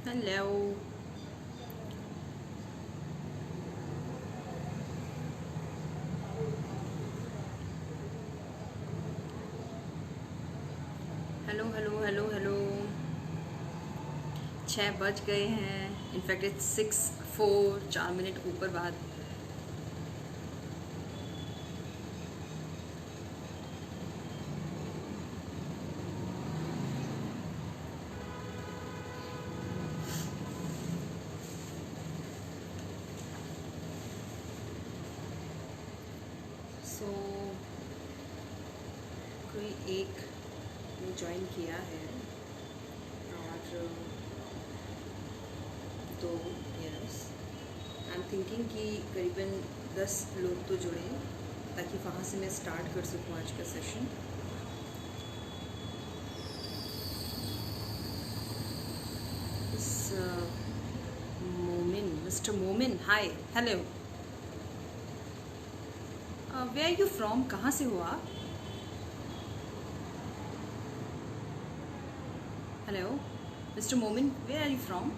Hello. Hello hello hello hello. 6 बज गए हैं। इनफैक्ट इट्स 6:04, 4 मिनट ऊपर बाद। सो कोई एक ने ज्वाइन किया है और दो। यस, आई एम थिंकिंग कि करीबन 10 लोग तो जुड़े ताकि वहाँ से मैं स्टार्ट कर सकूँ आज का सेशन। इस Momin, Mister Momin, hi, hello. Where are you from? कहाँ से हो आप? Hello Mister Momin, where are you from?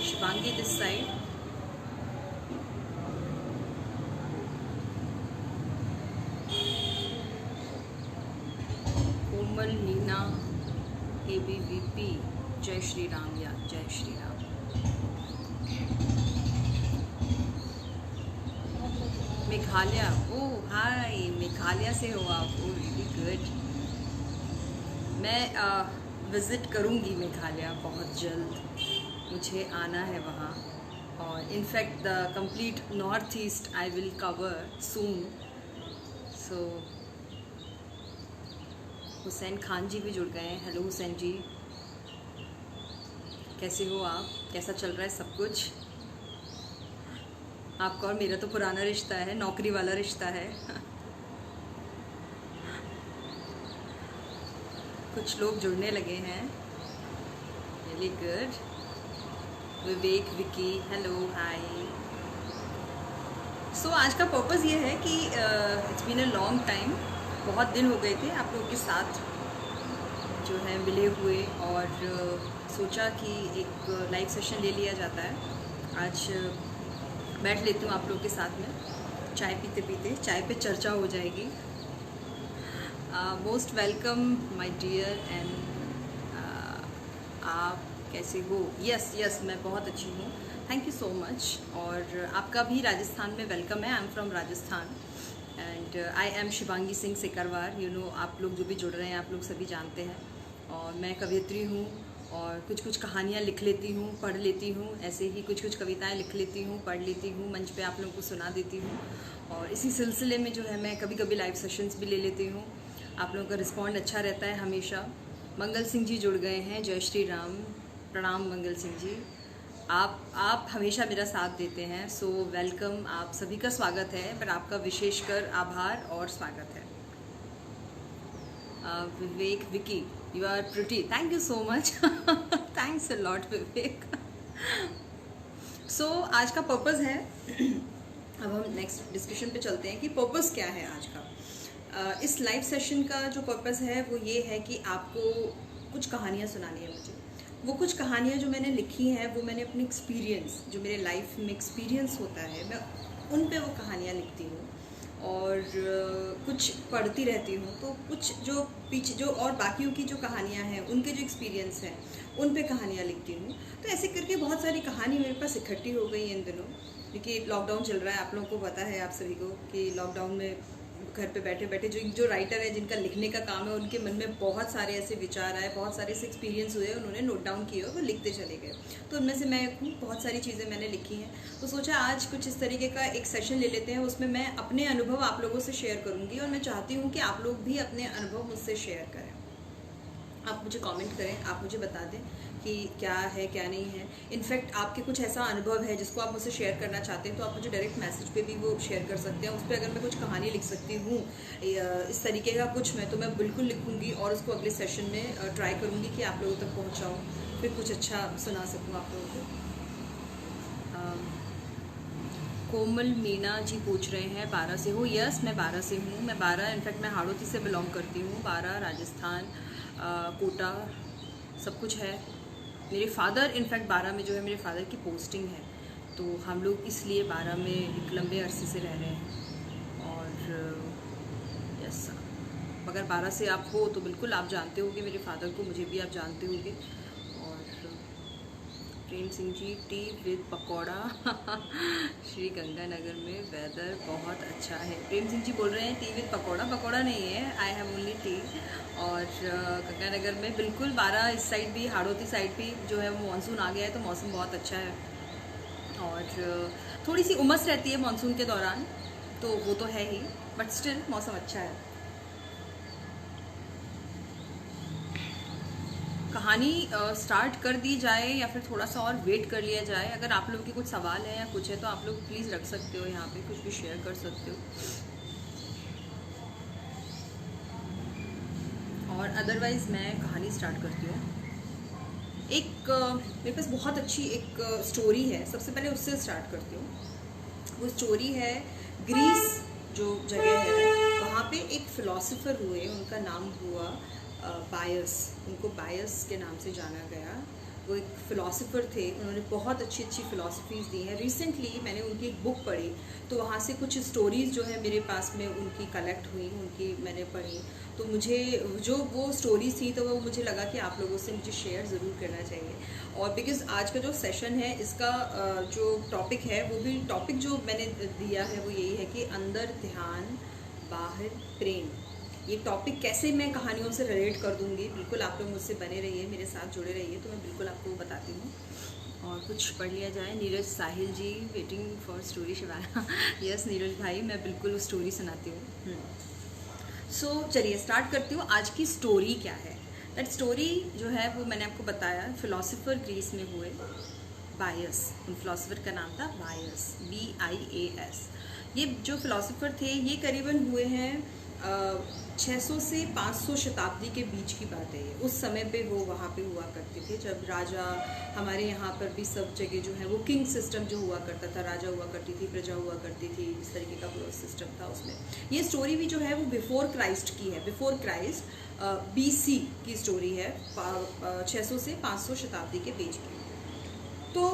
Shivangi this side. Komal, Meena, ABVP, जय श्री राम या जय श्री राम। मेघालय, ओह हाय, मेघालय से हो आप? Oh really good. मैं विज़िट करूँगी मेघालय बहुत जल्द। मुझे आना है वहाँ और in fact the complete north east I will cover soon. So Hussain Khan ji भी जुड़ गए हैं। हेलो हुसैन जी, कैसे हो आप? कैसा चल रहा है सब कुछ? आपका और मेरा तो पुराना रिश्ता है, नौकरी वाला रिश्ता है। कुछ लोग जुड़ने लगे हैं। Really good. Vivek, Vicky, hello, hi. So आज का पर्पज़ ये है कि it's been a long time, बहुत दिन हो गए थे आप लोगों के साथ जो है मिले हुए, और सोचा कि एक लाइव सेशन ले लिया जाता है। आज बैठ लेती हूँ आप लोगों के साथ में, चाय पीते पीते, चाय पे चर्चा हो जाएगी। Most welcome my dear. And आप कैसे हो? यस यस, मैं बहुत अच्छी हूँ, थैंक यू सो मच। और आपका भी राजस्थान में वेलकम है। I am from Rajasthan and I am Shivangi Singh Sikarwar. You know, आप लोग जो भी जुड़ रहे हैं आप लोग सभी जानते हैं। और मैं कवियत्री हूँ और कुछ कुछ कहानियाँ लिख लेती हूँ, पढ़ लेती हूँ। ऐसे ही कुछ कुछ कविताएं लिख लेती हूँ, पढ़ लेती हूँ, मंच पे आप लोगों को सुना देती हूँ। और इसी सिलसिले में जो है मैं कभी कभी लाइव सेशंस भी ले लेती हूँ। आप लोगों का रिस्पॉन्ड अच्छा रहता है हमेशा। मंगल सिंह जी जुड़ गए हैं, जय श्री राम, प्रणाम मंगल सिंह जी। आप हमेशा मेरा साथ देते हैं, सो वेलकम। आप सभी का स्वागत है, पर आपका विशेषकर आभार और स्वागत है। Vivek, Vicky, you are pretty, thank you so much. Thanks a lot Vivek. So आज का पर्पज़ है, अब हम नेक्स्ट डिस्कशन पे चलते हैं कि पर्पज़ क्या है आज का। इस लाइव सेशन का जो पर्पज़ है वो ये है कि आपको कुछ कहानियाँ सुनानी है मुझे। वो कुछ कहानियाँ जो मैंने लिखी हैं वो मैंने अपनी एक्सपीरियंस, जो मेरे लाइफ में एक्सपीरियंस होता है, मैं उन पे वो कहानियाँ लिखती हूँ। और कुछ पढ़ती रहती हूँ, तो कुछ जो पीछे जो और बाकियों की जो कहानियाँ हैं, उनके जो एक्सपीरियंस हैं उन पे कहानियाँ लिखती हूँ। तो ऐसे करके बहुत सारी कहानी मेरे पास इकट्ठी हो गई इन दिनों, क्योंकि लॉकडाउन चल रहा है। आप लोगों को पता है, आप सभी को, कि लॉकडाउन में घर पे बैठे बैठे जो जो राइटर है, जिनका लिखने का काम है, उनके मन में बहुत सारे ऐसे विचार आए, बहुत सारे ऐसे एक्सपीरियंस हुए, उन्होंने नोट डाउन किए और वो लिखते चले गए। तो उनमें से मैं हूँ, बहुत सारी चीज़ें मैंने लिखी हैं। तो सोचा आज कुछ इस तरीके का एक सेशन ले लेते हैं, उसमें मैं अपने अनुभव आप लोगों से शेयर करूँगी और मैं चाहती हूँ कि आप लोग भी अपने अनुभव मुझसे शेयर करें। आप मुझे कमेंट करें, आप मुझे बता दें कि क्या है क्या नहीं है। इनफैक्ट आपके कुछ ऐसा अनुभव है जिसको आप मुझसे शेयर करना चाहते हैं तो आप मुझे डायरेक्ट मैसेज पे भी वो शेयर कर सकते हैं। उस पर अगर मैं कुछ कहानी लिख सकती हूँ इस तरीके का कुछ, मैं तो मैं बिल्कुल लिखूँगी और उसको अगले सेशन में ट्राई करूँगी कि आप लोगों तक पहुँचाऊँ, फिर कुछ अच्छा सुना सकूँ आप लोगों को। कोमल मीना जी पूछ रहे हैं 12 से हो। यस, मैं 12 से हूँ। मैं 12 इनफैक्ट मैं हाड़ौती से बिलोंग करती हूँ। 12 राजस्थान, कोटा सब कुछ है। मेरे फादर इनफैक्ट 12 में जो है मेरे फादर की पोस्टिंग है, तो हम लोग इसलिए 12 में एक लंबे अरसे से रह रहे हैं। और यस, अगर 12 से आप हो तो बिल्कुल आप जानते होगे मेरे फादर को, मुझे भी आप जानते होगे। और प्रेम सिंह जी, टी विद पकौड़ा श्री गंगानगर में वेदर बहुत अच्छा है। प्रेम सिंह जी बोल रहे हैं टी विद पकौड़ा। पकौड़ा नहीं है, आई हैव ओनली टी। और गंगानगर में बिल्कुल 12 इस साइड भी, हाड़ौती साइड भी जो है वो मानसून आ गया है, तो मौसम बहुत अच्छा है। और थोड़ी सी उमस रहती है मानसून के दौरान, तो वो तो है ही, बट स्टिल मौसम अच्छा है। कहानी स्टार्ट कर दी जाए या फिर थोड़ा सा और वेट कर लिया जाए? अगर आप लोगों के कुछ सवाल है या कुछ है तो आप लोग प्लीज़ रख सकते हो, यहाँ पे कुछ भी शेयर कर सकते हो। और अदरवाइज़ मैं कहानी स्टार्ट करती हूँ। एक मेरे पास बहुत अच्छी एक स्टोरी है, सबसे पहले उससे स्टार्ट करती हूँ। वो स्टोरी है ग्रीस जो जगह है, वहाँ पे एक फ़िलासफ़र हुए, उनका नाम हुआ बायस। उनको बायस के नाम से जाना गया। वो एक फ़िलासफ़र थे, उन्होंने बहुत अच्छी अच्छी फ़िलासफ़ीज़ दी हैं। रिसेंटली मैंने उनकी एक बुक पढ़ी, तो वहाँ से कुछ स्टोरीज़ जो है मेरे पास में उनकी कलेक्ट हुई, उनकी मैंने पढ़ी। तो मुझे जो वो स्टोरीज़ थी, तो वो मुझे लगा कि आप लोगों से मुझे शेयर ज़रूर करना चाहिए। और बिकॉज़ आज का जो सेशन है, इसका जो टॉपिक है, वो भी टॉपिक जो मैंने दिया है वो यही है कि अंदर ध्यान बाहर प्रेम। ये टॉपिक कैसे मैं कहानियों से रिलेट कर दूंगी, बिल्कुल आप लोग मुझसे बने रहिए, मेरे साथ जुड़े रहिए, तो मैं बिल्कुल आपको बताती हूँ। और कुछ पढ़ लिया जाए। Neeraj Sahil ji, waiting for story Shivana. Yes Neeraj भाई, मैं बिल्कुल वो स्टोरी सुनाती हूँ। सो चलिए स्टार्ट करती हूँ। आज की स्टोरी क्या है? दैट स्टोरी जो है वो मैंने आपको बताया, फ़िलासफ़र ग्रीस में हुए बायस। उन फिलासफ़र का नाम था बायस, BIAS। ये जो फिलासफ़र थे ये करीबन हुए हैं 600 से 500 शताब्दी के बीच की बात है। ये उस समय पे वो वहाँ पे हुआ करते थे, जब राजा, हमारे यहाँ पर भी सब जगह जो है वो किंग सिस्टम जो हुआ करता था, राजा हुआ करती थी, प्रजा हुआ करती थी, इस तरीके का पूरा सिस्टम था उसमें। ये स्टोरी भी जो है वो बिफोर क्राइस्ट की है, बिफोर क्राइस्ट BC की स्टोरी है, 600 से 500 शताब्दी के बीच की। तो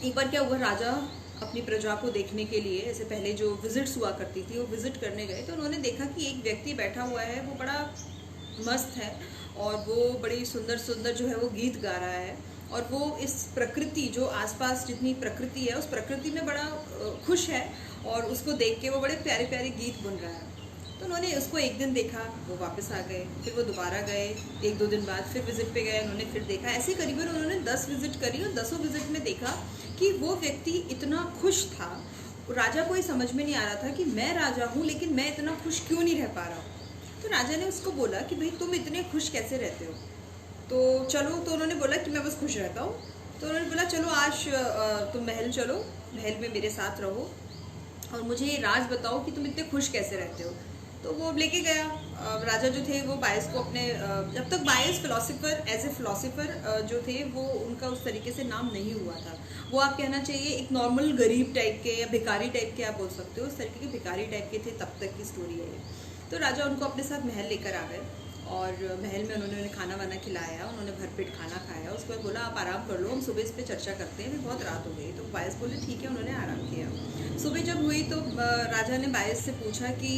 एक बार क्या हुआ, राजा अपनी प्रजा को देखने के लिए, ऐसे पहले जो विजिट्स हुआ करती थी, वो विजिट करने गए, तो उन्होंने देखा कि एक व्यक्ति बैठा हुआ है, वो बड़ा मस्त है और वो बड़ी सुंदर सुंदर जो है वो गीत गा रहा है, और वो इस प्रकृति, जो आसपास जितनी प्रकृति है उस प्रकृति में बड़ा खुश है, और उसको देख के वो बड़े प्यारे प्यारे गीत बुन रहा है। तो उन्होंने उसको एक दिन देखा, वो वापस आ गए, फिर वो दोबारा गए, 1-2 दिन बाद फिर विजिट पे गए, उन्होंने फिर देखा। ऐसे करीबन उन्होंने 10 विजिट करी, और 10 विजिट में देखा कि वो व्यक्ति इतना खुश था। राजा को ये समझ में नहीं आ रहा था कि मैं राजा हूँ लेकिन मैं इतना खुश क्यों नहीं रह पा रहा हूँ। तो राजा ने उसको बोला कि भाई तुम इतने खुश कैसे रहते हो? तो चलो, तो उन्होंने बोला कि मैं बस खुश रहता हूँ। तो उन्होंने बोला चलो आज तुम महल चलो, महल में मेरे साथ रहो और मुझे ये राज बताओ कि तुम इतने खुश कैसे रहते हो। तो वो लेके गया। राजा जो थे वो बायस को अपने, जब तक बायस फिलोसोफर, एज ए फिलोसोफर जो थे, वो उनका उस तरीके से नाम नहीं हुआ था। वो आप कहना चाहिए एक नॉर्मल गरीब टाइप के या भिखारी टाइप के आप बोल सकते हो, उस तरीके के भिखारी टाइप के थे, तब तक की स्टोरी है ये। तो राजा उनको अपने साथ महल लेकर आ गए, और महल में उन्होंने खाना वाना खिलाया, उन्होंने भरपेट खाना खाया। उसके बाद बोला आप आराम कर लो, हम सुबह इस पर चर्चा करते हैं, अभी बहुत रात हो गई। तो बायस बोले ठीक है, उन्होंने आराम किया। सुबह जब हुई तो राजा ने बायस से पूछा कि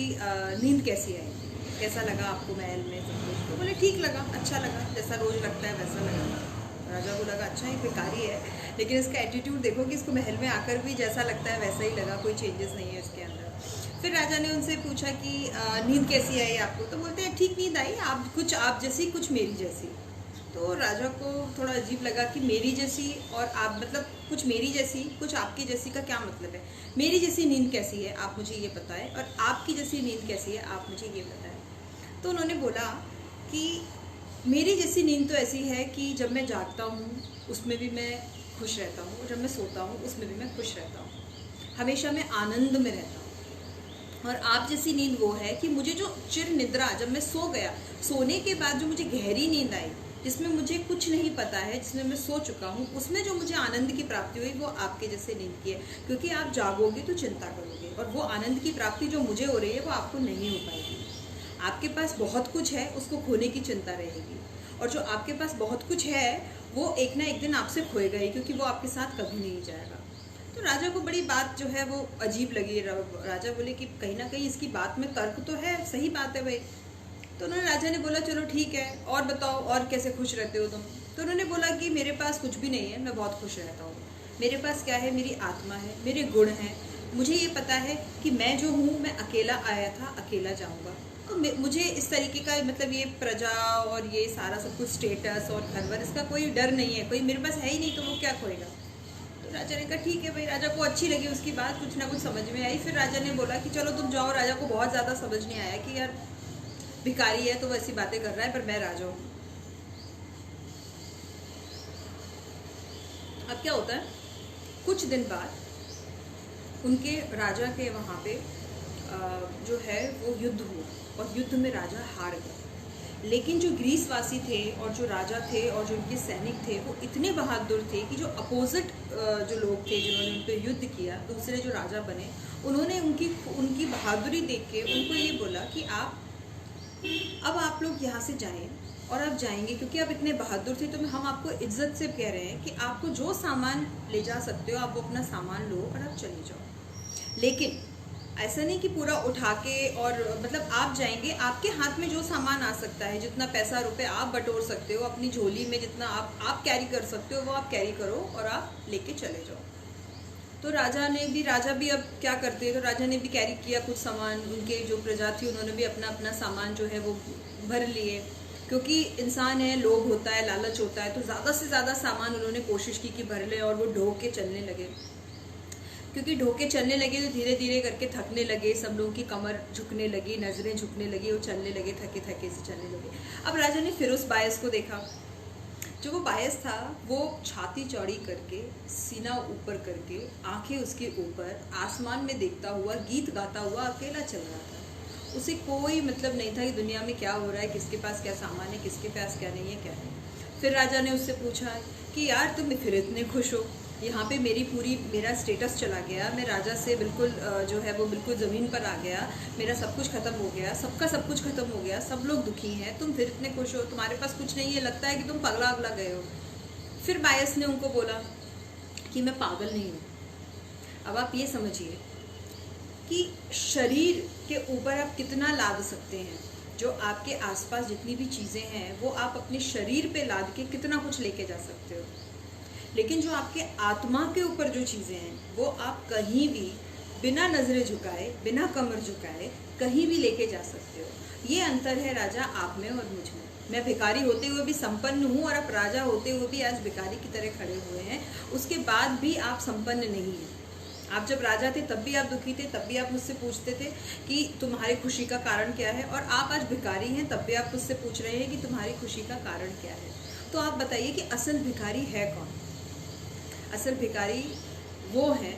नींद कैसी आई, कैसा लगा आपको महल में सब कुछ? तो बोले ठीक लगा, अच्छा लगा, जैसा रोज़ लगता है वैसा लगा। राजा को लगा अच्छा ही भिखारी है, लेकिन इसका एटीट्यूड देखो कि इसको महल में आकर भी जैसा लगता है वैसा ही लगा, कोई चेंजेस नहीं है इसके अंदर। फिर राजा ने उनसे पूछा कि नींद कैसी आई आपको? तो बोलते हैं ठीक नींद आई, आप जैसी कुछ मेरी जैसी। तो राजा को थोड़ा अजीब लगा कि मेरी जैसी और आप, मतलब कुछ मेरी जैसी कुछ आपकी जैसी का क्या मतलब है? मेरी जैसी नींद कैसी है आप मुझे ये बताएं, और आपकी जैसी नींद कैसी है आप मुझे ये बताएं। तो उन्होंने बोला कि मेरी जैसी नींद तो ऐसी है कि जब मैं जागता हूँ उसमें भी मैं खुश रहता हूँ, और जब मैं सोता हूँ उसमें भी मैं खुश रहता हूँ, हमेशा मैं आनंद में रहता हूँ। और आप जैसी नींद वो है कि मुझे जो चिर निद्रा, जब मैं सो गया, सोने के बाद जो मुझे गहरी नींद आई, जिसमें मुझे कुछ नहीं पता है, जिसमें मैं सो चुका हूँ, उसमें जो मुझे आनंद की प्राप्ति हुई वो आपके जैसे नींद की है। क्योंकि आप जागोगे तो चिंता करोगे, और वो आनंद की प्राप्ति जो मुझे हो रही है वो आपको नहीं हो पाएगी। आपके पास बहुत कुछ है, उसको खोने की चिंता रहेगी, और जो आपके पास बहुत कुछ है वो एक ना एक दिन आपसे खोएगा ही, क्योंकि वो आपके साथ कभी नहीं जाएगा। तो राजा को बड़ी बात जो है वो अजीब लगी। राजा बोले कि कहीं ना कहीं इसकी बात में तर्क तो है, सही बात है भाई। तो उन्होंने, राजा ने बोला चलो ठीक है, और बताओ और कैसे खुश रहते हो तुम। तो उन्होंने बोला कि मेरे पास कुछ भी नहीं है, मैं बहुत खुश रहता हूँ। मेरे पास क्या है, मेरी आत्मा है, मेरे गुण हैं। मुझे ये पता है कि मैं जो हूँ, मैं अकेला आया था, अकेला जाऊँगा। तो मुझे इस तरीके का मतलब ये प्रजा और ये सारा सब कुछ स्टेटस और घर वर, इसका कोई डर नहीं है, कोई मेरे पास है ही नहीं, तो वो क्या खोएगा। तो राजा ने कहा ठीक है भाई। राजा को अच्छी लगी उसकी बात, कुछ ना कुछ समझ में आई। फिर राजा ने बोला कि चलो तुम जाओ। राजा को बहुत ज़्यादा समझ नहीं आया कि यार भिखारी है तो वैसी बातें कर रहा है, पर मैं राजा हूँ। अब क्या होता है, कुछ दिन बाद उनके राजा के वहाँ पे जो है वो युद्ध हुआ, और युद्ध में राजा हार गया। लेकिन जो ग्रीसवासी थे और जो राजा थे और जो उनके सैनिक थे वो इतने बहादुर थे कि जो अपोजिट जो लोग थे जिन्होंने उन पर युद्ध किया, दूसरे जो राजा बने, उन्होंने उनकी बहादुरी देख के उनको ये बोला कि अब आप लोग यहाँ से जाएं, और आप जाएंगे क्योंकि आप इतने बहादुर थे, तो हम आपको इज्जत से कह रहे हैं कि आपको जो सामान ले जा सकते हो आप वो अपना सामान लो और आप चले जाओ। लेकिन ऐसा नहीं कि पूरा उठा के, और मतलब आप जाएंगे, आपके हाथ में जो सामान आ सकता है, जितना पैसा रुपए आप बटोर सकते हो अपनी झोली में, जितना आप कैरी कर सकते हो वो आप कैरी करो और आप लेके चले जाओ। तो राजा भी अब क्या करते हैं, तो राजा ने भी कैरी किया कुछ सामान। उनके जो प्रजा थी उन्होंने भी अपना अपना सामान जो है वो भर लिए, क्योंकि इंसान है, लोभ होता है, लालच होता है, तो ज़्यादा से ज़्यादा सामान उन्होंने कोशिश की कि भर ले, और वो ढो के चलने लगे। क्योंकि ढो के चलने लगे तो धीरे धीरे करके थकने लगे, सब लोगों की कमर झुकने लगी, नज़रें झुकने लगी, वो चलने लगे, थके थके से चलने लगे। अब राजा ने फिर उस बायस को देखा। जो वो बायस था वो छाती चौड़ी करके, सीना ऊपर करके, आंखें उसके ऊपर, आसमान में देखता हुआ, गीत गाता हुआ अकेला चल रहा था। उसे कोई मतलब नहीं था कि दुनिया में क्या हो रहा है, किसके पास क्या सामान है, किसके पास क्या नहीं है, क्या नहीं। फिर राजा ने उससे पूछा कि यार तुम फिर इतने खुश हो, यहाँ पे मेरा स्टेटस चला गया, मैं राजा से बिल्कुल जो है वो बिल्कुल ज़मीन पर आ गया, मेरा सब कुछ ख़त्म हो गया, सबका सब कुछ ख़त्म हो गया, सब लोग दुखी हैं, तुम फिर इतने खुश हो, तुम्हारे पास कुछ नहीं है, लगता है कि तुम पगला अगला गए हो। फिर बायस ने उनको बोला कि मैं पागल नहीं हूँ। अब आप ये समझिए कि शरीर के ऊपर आप कितना लाद सकते हैं, जो आपके आसपास जितनी भी चीज़ें हैं वो आप अपने शरीर पे लाद के कितना कुछ लेके जा सकते हो, लेकिन जो आपके आत्मा के ऊपर जो चीज़ें हैं वो आप कहीं भी बिना नज़रें झुकाए, बिना कमर झुकाए कहीं भी लेके जा सकते हो। ये अंतर है राजा आप में और मुझ में। मैं भिखारी होते हुए भी संपन्न हूँ, और आप राजा होते हुए भी आज भिखारी की तरह खड़े हुए हैं, उसके बाद भी आप संपन्न नहीं हैं। आप जब राजा थे तब भी आप दुखी थे, तब भी आप मुझसे पूछते थे कि तुम्हारी खुशी का कारण क्या है, और आप आज भिखारी हैं तब भी आप मुझसे पूछ रहे हैं कि तुम्हारी खुशी का कारण क्या है। तो आप बताइए कि असल भिखारी है कौन? असल भिखारी वो है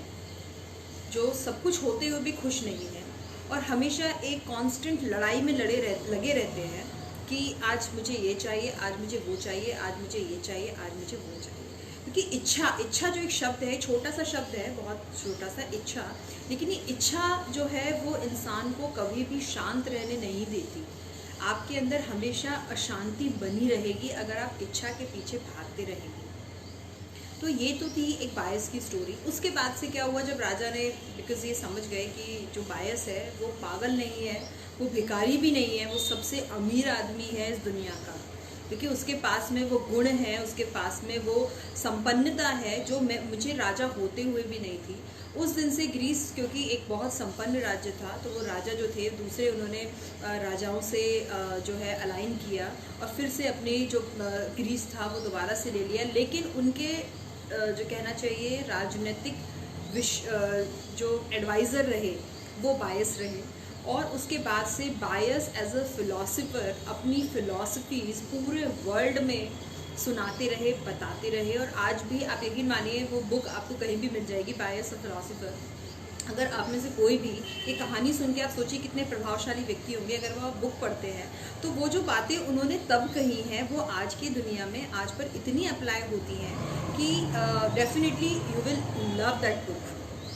जो सब कुछ होते हुए भी खुश नहीं है, और हमेशा एक कांस्टेंट लड़ाई में लगे रहते हैं कि आज मुझे ये चाहिए, आज मुझे वो चाहिए, आज मुझे ये चाहिए, आज मुझे वो चाहिए। क्योंकि इच्छा जो एक शब्द है, छोटा सा शब्द है, बहुत छोटा सा इच्छा, लेकिन ये इच्छा जो है वो इंसान को कभी भी शांत रहने नहीं देती। आपके अंदर हमेशा अशांति बनी रहेगी अगर आप इच्छा के पीछे भागते रहेंगे। तो ये तो थी एक बायस की स्टोरी। उसके बाद से क्या हुआ, जब राजा ने, बिकॉज ये समझ गए कि जो बायस है वो पागल नहीं है, वो भिखारी भी नहीं है, वो सबसे अमीर आदमी है इस दुनिया का, क्योंकि उसके पास में वो गुण है, उसके पास में वो संपन्नता है जो मुझे राजा होते हुए भी नहीं थी। उस दिन से ग्रीस, क्योंकि एक बहुत संपन्न राज्य था, तो वो राजा जो थे दूसरे, उन्होंने राजाओं से जो है अलाइन किया, और फिर से अपनी जो ग्रीस था वो दोबारा से ले लिया। लेकिन उनके जो कहना चाहिए राजनीतिक जो एडवाइज़र रहे वो बायस रहे, और उसके बाद से बायस एज अ फिलोसफर अपनी फ़िलॉसफीज़ पूरे वर्ल्ड में सुनाते रहे, बताते रहे। और आज भी आप यकीन मानिए वो बुक आपको कहीं भी मिल जाएगी, बायस अ फिलोसफर। अगर आप में से कोई भी ये कहानी सुन के आप सोचिए कितने प्रभावशाली व्यक्ति होंगे, अगर वो आप बुक पढ़ते हैं तो वो जो बातें उन्होंने तब कही हैं वो आज की दुनिया में आज पर इतनी अप्लाई होती हैं कि definitely you will love that book.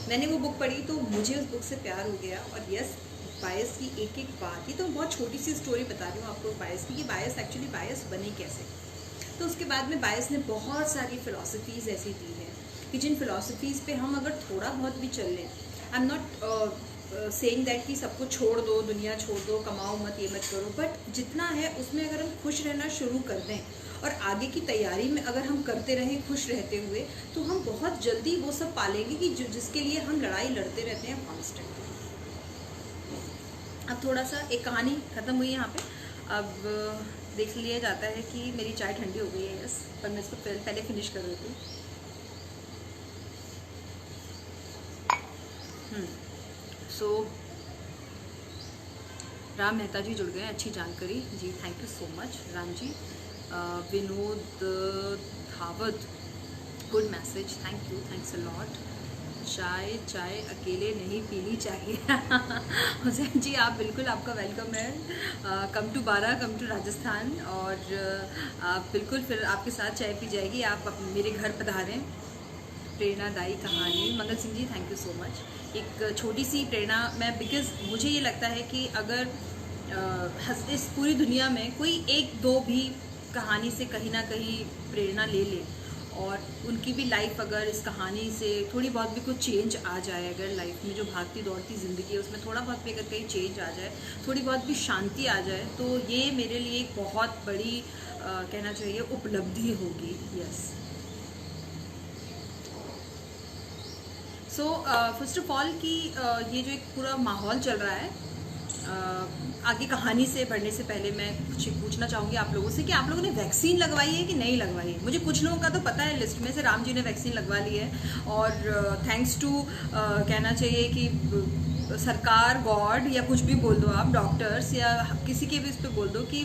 मैंने वो बुक पढ़ी तो मुझे उस बुक से प्यार हो गया। और यस, बायस की एक एक बात, ये तो बहुत छोटी सी स्टोरी बता रही हूँ आपको बायस की, कि बायस एक्चुअली बायस बने कैसे। तो उसके बाद में बायस ने बहुत सारी फ़िलासफ़ीज़ ऐसी दी हैं कि जिन फ़िलासफ़ीज़ पे हम अगर थोड़ा बहुत भी चल लें, I am not saying that कि सबको छोड़ दो, दुनिया छोड़ दो, कमाओ मत, ये मत करो, बट जितना है उसमें अगर हम खुश रहना शुरू कर दें और आगे की तैयारी में अगर हम करते रहें खुश रहते हुए, तो हम बहुत जल्दी वो सब पालेंगे कि जिसके लिए हम लड़ाई लड़ते रहते हैं कॉन्स्टेंट। अब थोड़ा सा एक कहानी ख़त्म हुई यहाँ पे। अब देख लिया जाता है कि मेरी चाय ठंडी हो गई है, यस, पर मैं इसको पहले फिनिश कर देती हूँ। सो राम मेहता जी जुड़ गए, अच्छी जानकारी जी, thank you so much Ram ji. Vinod Dhawat, good message, thank you, thanks a lot. चाय अकेले नहीं पीनी चाहिए हुसैन जी आप बिल्कुल, आपका वेलकम है। कम टू बारा, कम टू राजस्थान, और आप बिल्कुल फिर आपके साथ चाय पी जाएगी, आप मेरे घर पधारें। प्रेरणादायी कहानी, Mangal Singh ji thank you so much. एक छोटी सी प्रेरणा, मैं बिकॉज़ मुझे ये लगता है कि अगर इस पूरी दुनिया में कोई एक दो भी कहानी से कहीं ना कहीं प्रेरणा ले ले और उनकी भी लाइफ अगर इस कहानी से थोड़ी बहुत भी कुछ चेंज आ जाए, अगर लाइफ में जो भागती दौड़ती ज़िंदगी है उसमें थोड़ा बहुत भी अगर कहीं चेंज आ जाए, थोड़ी बहुत भी शांति आ जाए, तो ये मेरे लिए एक बहुत बड़ी कहना चाहिए उपलब्धि होगी। Yes, so first of all कि ये जो एक पूरा माहौल चल रहा है, आगे कहानी से बढ़ने से पहले मैं कुछ पूछना चाहूँगी आप लोगों से कि आप लोगों ने वैक्सीन लगवाई है कि नहीं लगवाई है। मुझे कुछ लोगों का तो पता है, लिस्ट में से राम जी ने वैक्सीन लगवा ली है, और थैंक्स टू कहना चाहिए कि सरकार, गॉड, या कुछ भी बोल दो आप, डॉक्टर्स या किसी के भी इस पर बोल दो कि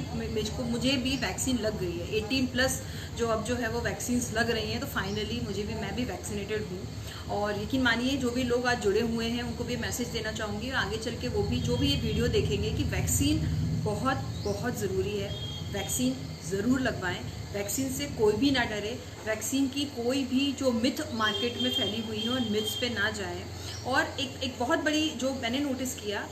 मुझे भी वैक्सीन लग गई है। 18+ जो अब जो है वो वैक्सीन लग रही हैं, तो फाइनली मैं भी वैक्सीनेटेड हूँ। और यकीन मानिए जो भी लोग आज जुड़े हुए हैं उनको भी मैसेज देना चाहूँगी, और आगे चल के वो भी जो भी ये वीडियो देखेंगे, कि वैक्सीन बहुत बहुत ज़रूरी है। वैक्सीन ज़रूर लगवाएं, वैक्सीन से कोई भी ना डरे, वैक्सीन की कोई भी जो मिथ मार्केट में फैली हुई है उन मिथ्स पे ना जाएं। और एक बहुत बड़ी जो मैंने नोटिस किया,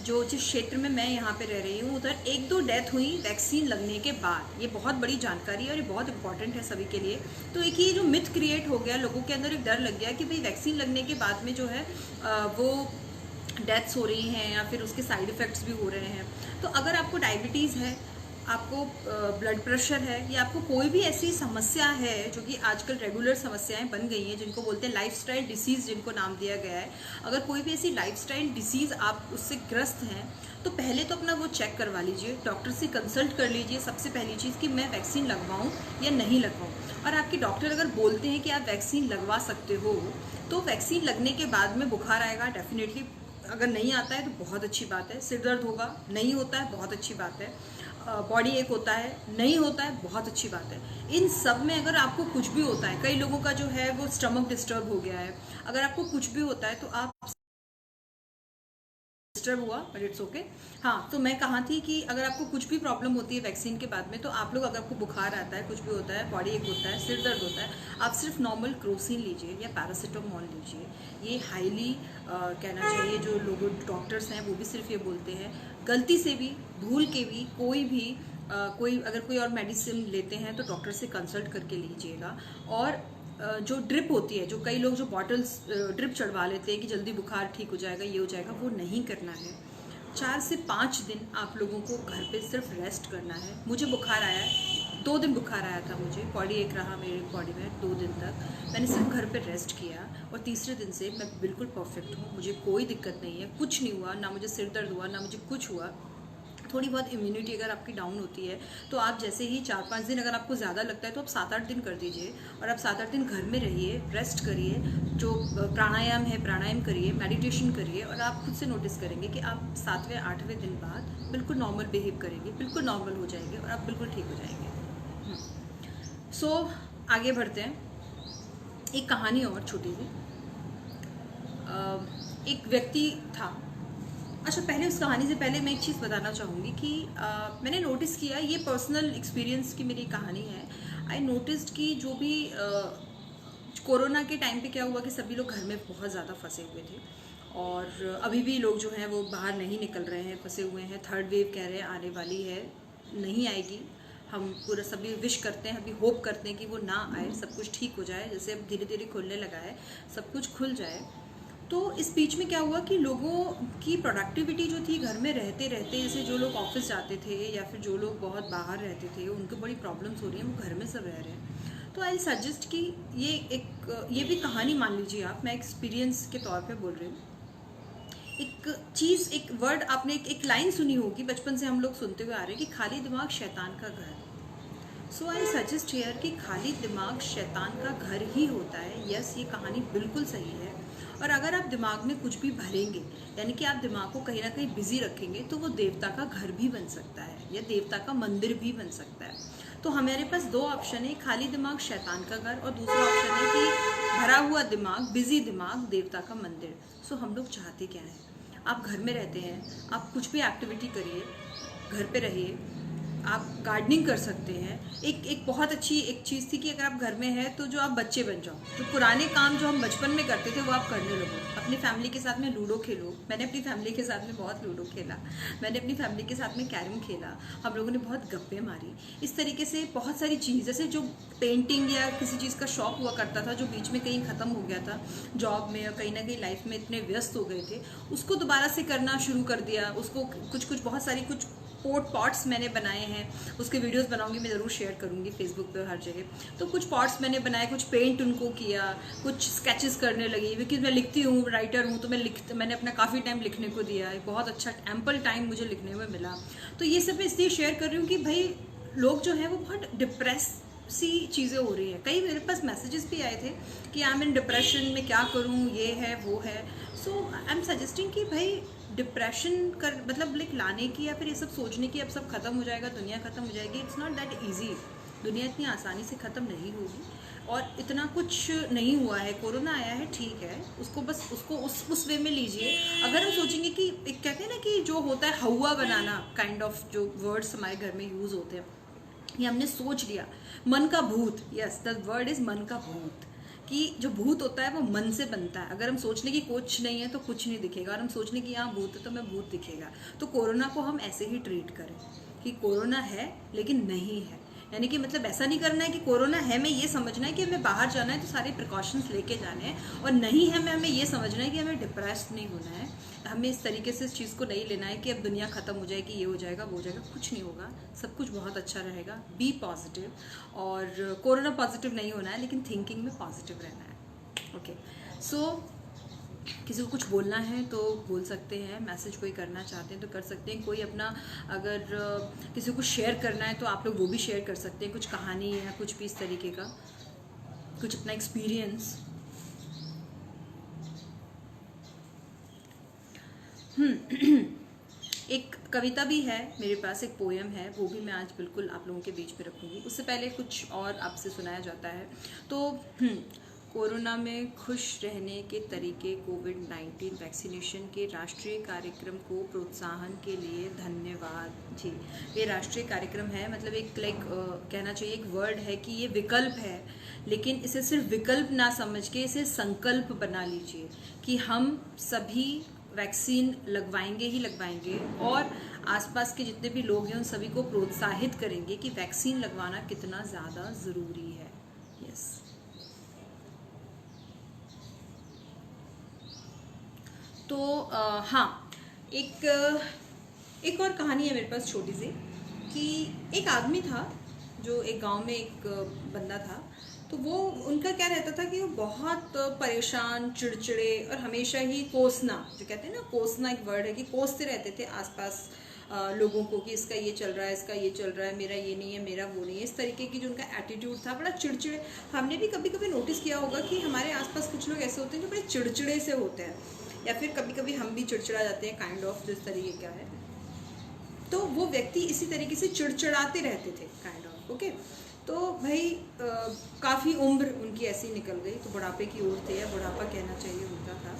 जिस क्षेत्र में मैं यहाँ पे रह रही हूँ उधर 1-2 डेथ हुई वैक्सीन लगने के बाद। ये बहुत बड़ी जानकारी है और ये बहुत इंपॉर्टेंट है सभी के लिए। तो एक ये जो मिथ क्रिएट हो गया, लोगों के अंदर एक डर लग गया कि भाई वैक्सीन लगने के बाद में जो है वो डेथ्स हो रही हैं या फिर उसके साइड इफ़ेक्ट्स भी हो रहे हैं। तो अगर आपको डायबिटीज़ है, आपको ब्लड प्रेशर है, या आपको कोई भी ऐसी समस्या है जो कि आजकल रेगुलर समस्याएं बन गई हैं, जिनको बोलते हैं लाइफस्टाइल डिसीज़, जिनको नाम दिया गया है, अगर कोई भी ऐसी लाइफस्टाइल डिसीज़ आप उससे ग्रस्त हैं, तो पहले तो अपना वो चेक करवा लीजिए, डॉक्टर से कंसल्ट कर लीजिए। सबसे पहली चीज़ कि मैं वैक्सीन लगवाऊँ या नहीं लगवाऊँ। और आपके डॉक्टर अगर बोलते हैं कि आप वैक्सीन लगवा सकते हो, तो वैक्सीन लगने के बाद में बुखार आएगा डेफिनेटली, अगर नहीं आता है तो बहुत अच्छी बात है। सिर दर्द होगा, नहीं होता है बहुत अच्छी बात है। बॉडी एक होता है, नहीं होता है बहुत अच्छी बात है। इन सब में अगर आपको कुछ भी होता है, कई लोगों का जो है वो स्टमक डिस्टर्ब हो गया है, अगर आपको कुछ भी होता है तो आप डिस्टर्ब हुआ, बट इट्स ओके। हाँ, तो मैं कहाँ थी कि अगर आपको कुछ भी प्रॉब्लम होती है वैक्सीन के बाद में, तो आप लोग, अगर आपको बुखार आता है, कुछ भी होता है, बॉडी एक होता है, सिर दर्द होता है, आप सिर्फ नॉर्मल क्रोसिन लीजिए या पैरासीटामोल लीजिए। ये हाईली कहना चाहिए, जो लोग डॉक्टर्स हैं वो भी सिर्फ ये बोलते हैं, गलती से भी, भूल के भी, कोई भी अगर कोई और मेडिसिन लेते हैं तो डॉक्टर से कंसल्ट करके लीजिएगा। और जो ड्रिप होती है, जो कई लोग जो बॉटल्स ड्रिप चढ़वा लेते हैं कि जल्दी बुखार ठीक हो जाएगा, ये हो जाएगा, वो नहीं करना है। 4 से 5 दिन आप लोगों को घर पे सिर्फ रेस्ट करना है। मुझे बुखार आया है, 2 दिन बुखार आया था मुझे, बॉडी एक रहा मेरी बॉडी में 2 दिन तक। मैंने सिर्फ घर पे रेस्ट किया और तीसरे दिन से मैं बिल्कुल परफेक्ट हूँ, मुझे कोई दिक्कत नहीं है, कुछ नहीं हुआ, ना मुझे सिर दर्द हुआ, ना मुझे कुछ हुआ। थोड़ी बहुत इम्यूनिटी अगर आपकी डाउन होती है तो आप जैसे ही 4-5 दिन, अगर आपको ज़्यादा लगता है तो आप 7-8 दिन कर दीजिए, और आप 7-8 दिन घर में रहिए, रेस्ट करिए, जो प्राणायाम है प्राणायाम करिए, मेडिटेशन करिए, और आप खुद से नोटिस करेंगे कि आप 7वें-8वें दिन बाद बिल्कुल नॉर्मल बिहेव करेंगे, बिल्कुल नॉर्मल हो जाएंगे और आप बिल्कुल ठीक हो जाएंगे। सो आगे बढ़ते हैं। एक कहानी और छोटी सी, एक व्यक्ति था। अच्छा, पहले उस कहानी से पहले मैं एक चीज़ बताना चाहूँगी कि मैंने नोटिस किया, ये पर्सनल एक्सपीरियंस की मेरी कहानी है। आई नोटिस्ड कि जो भी कोरोना के टाइम पे क्या हुआ कि सभी लोग घर में बहुत ज़्यादा फंसे हुए थे, और अभी भी लोग जो हैं वो बाहर नहीं निकल रहे हैं, फंसे हुए हैं। थर्ड वेव कह रहे हैं आने वाली है, नहीं आएगी। हम पूरा सभी विश करते हैं, अभी होप करते हैं कि वो ना आए, सब कुछ ठीक हो जाए। जैसे अब धीरे धीरे खुलने लगा है, सब कुछ खुल जाए। तो इस बीच में क्या हुआ कि लोगों की प्रोडक्टिविटी जो थी घर में रहते रहते, जैसे जो लोग ऑफिस जाते थे या फिर जो लोग बहुत बाहर रहते थे, उनको बड़ी प्रॉब्लम्स हो रही हैं, वो घर में सब रह रहे हैं। तो आई सजेस्ट कि ये भी कहानी मान लीजिए आप, मैं एक्सपीरियंस के तौर पे बोल रही हूँ। एक चीज़, एक वर्ड आपने एक लाइन सुनी होगी, बचपन से हम लोग सुनते हुए आ रहे हैं कि खाली दिमाग शैतान का घर। सो आई सजेस्ट हियर कि खाली दिमाग शैतान का घर ही होता है। यस, ये कहानी बिल्कुल सही है। और अगर आप दिमाग में कुछ भी भरेंगे, यानी कि आप दिमाग को कहीं ना कहीं बिजी रखेंगे, तो वो देवता का घर भी बन सकता है या देवता का मंदिर भी बन सकता है। तो हमारे पास दो ऑप्शन है, खाली दिमाग शैतान का घर, और दूसरा ऑप्शन है कि भरा हुआ दिमाग, बिजी दिमाग, देवता का मंदिर। सो हम लोग चाहते क्या है? आप घर में रहते हैं, आप कुछ भी एक्टिविटी करिए, घर पे रहिए, आप गार्डनिंग कर सकते हैं। एक बहुत अच्छी एक चीज़ थी कि अगर आप घर में हैं तो जो आप बच्चे बन जाओ, जो पुराने काम जो हम बचपन में करते थे वो आप करने लगो। अपनी फैमिली के साथ में लूडो खेलो। मैंने अपनी फैमिली के साथ में बहुत लूडो खेला, मैंने अपनी फैमिली के साथ में कैरम खेला, हम लोगों ने बहुत गप्पे मारी। इस तरीके से बहुत सारी चीज़, जैसे जो पेंटिंग या किसी चीज़ का शौक हुआ करता था, जो बीच में कहीं ख़त्म हो गया था जॉब में, और कहीं ना कहीं लाइफ में इतने व्यस्त हो गए थे, उसको दोबारा से करना शुरू कर दिया। उसको कुछ बहुत सारी कुछ पॉट्स मैंने बनाए हैं, उसके वीडियोस बनाऊंगी, मैं ज़रूर शेयर करूंगी फेसबुक पे हर जगह। तो कुछ पॉट्स मैंने बनाए, कुछ पेंट उनको किया, कुछ स्केचेस करने लगी, क्योंकि मैं लिखती हूँ, राइटर हूँ, तो मैंने अपना काफ़ी टाइम लिखने को दिया, एक बहुत अच्छा एम्पल टाइम मुझे लिखने में मिला। तो ये सब मैं इसलिए शेयर कर रही हूँ कि भाई लोग जो है वो बहुत डिप्रेस सी चीज़ें हो रही हैं। कई मेरे पास मैसेजेस भी आए थे कि आई एम इन डिप्रेशन, में क्या करूँ, ये है वो है। सो आई एम सजेस्टिंग कि भाई डिप्रेशन कर मतलब लाइक लाने की या फिर ये सब सोचने की अब सब खत्म हो जाएगा, दुनिया खत्म हो जाएगी, इट्स नॉट दैट ईजी। दुनिया इतनी आसानी से ख़त्म नहीं होगी, और इतना कुछ नहीं हुआ है। कोरोना आया है, ठीक है, उसको बस उसको उस वे में लीजिए। अगर हम सोचेंगे कि एक कहते हैं ना कि जो होता है हवा बनाना, काइंड ऑफ जो वर्ड्स हमारे घर में यूज़ होते हैं, ये हमने सोच लिया, मन का भूत, यस द वर्ड इज मन का भूत, कि जो भूत होता है वो मन से बनता है। अगर हम सोचने की कुछ नहीं है तो कुछ नहीं दिखेगा, और हम सोचने की यहाँ भूत है तो हमें भूत दिखेगा। तो कोरोना को हम ऐसे ही ट्रीट करें कि कोरोना है लेकिन नहीं है, यानी कि मतलब ऐसा नहीं करना है कि कोरोना है में ये समझना है कि हमें बाहर जाना है तो सारे प्रिकॉशंस लेके जाने हैं, और नहीं है में हमें ये समझना है कि हमें डिप्रेस्ड नहीं होना है। हमें इस तरीके से इस चीज़ को नहीं लेना है कि अब दुनिया ख़त्म हो जाएगी, ये हो जाएगा वो हो जाएगा, कुछ नहीं होगा, सब कुछ बहुत अच्छा रहेगा। बी पॉजिटिव, और कोरोना पॉजिटिव नहीं होना है, लेकिन थिंकिंग में पॉजिटिव रहना है। ओके, सो किसी को कुछ बोलना है तो बोल सकते हैं, मैसेज कोई करना चाहते हैं तो कर सकते हैं, कोई अपना अगर किसी को शेयर करना है तो आप लोग वो भी शेयर कर सकते हैं, कुछ कहानी या कुछ भी इस तरीके का, कुछ अपना एक्सपीरियंस। एक कविता भी है मेरे पास, एक पोएम है, वो भी मैं आज बिल्कुल आप लोगों के बीच में रखूँगी। उससे पहले कुछ और आपसे सुनाया जाता है। तो कोरोना में खुश रहने के तरीके, कोविड-19 वैक्सीनेशन के राष्ट्रीय कार्यक्रम को प्रोत्साहन के लिए धन्यवाद जी। ये राष्ट्रीय कार्यक्रम है, मतलब एक कहना चाहिए एक वर्ड है कि ये विकल्प है, लेकिन इसे सिर्फ विकल्प ना समझ के इसे संकल्प बना लीजिए कि हम सभी वैक्सीन लगवाएंगे ही लगवाएंगे, और आसपास के जितने भी लोग हैं उन सभी को प्रोत्साहित करेंगे कि वैक्सीन लगवाना कितना ज़्यादा ज़रूरी है। यस, तो हाँ, एक और कहानी है मेरे पास छोटी सी, कि एक आदमी था, जो एक गांव में एक बंदा था। तो वो उनका क्या रहता था कि वो बहुत परेशान, चिड़चिड़े, और हमेशा ही कोसना, जो कहते हैं ना, कोसना एक वर्ड है, कि कोसते रहते थे आसपास लोगों को कि इसका ये चल रहा है, इसका ये चल रहा है, मेरा ये नहीं है, मेरा वो नहीं है। इस तरीके की जो उनका एटीट्यूड था, बड़ा चिड़चिड़े। हमने भी कभी कभी नोटिस किया होगा कि हमारे आसपास कुछ लोग ऐसे होते हैं जो बड़े चिड़चिड़े से होते हैं, या फिर कभी कभी हम भी चिड़चिड़ा जाते हैं, काइंड ऑफ जिस तरीके का है। तो वो व्यक्ति इसी तरीके से चिड़चिड़ाते रहते थे, काइंड ऑफ। ओके, तो भाई काफ़ी उम्र उनकी ऐसी निकल गई, तो बुढ़ापे की ओर थे, या बुढ़ापा कहना चाहिए उनका था।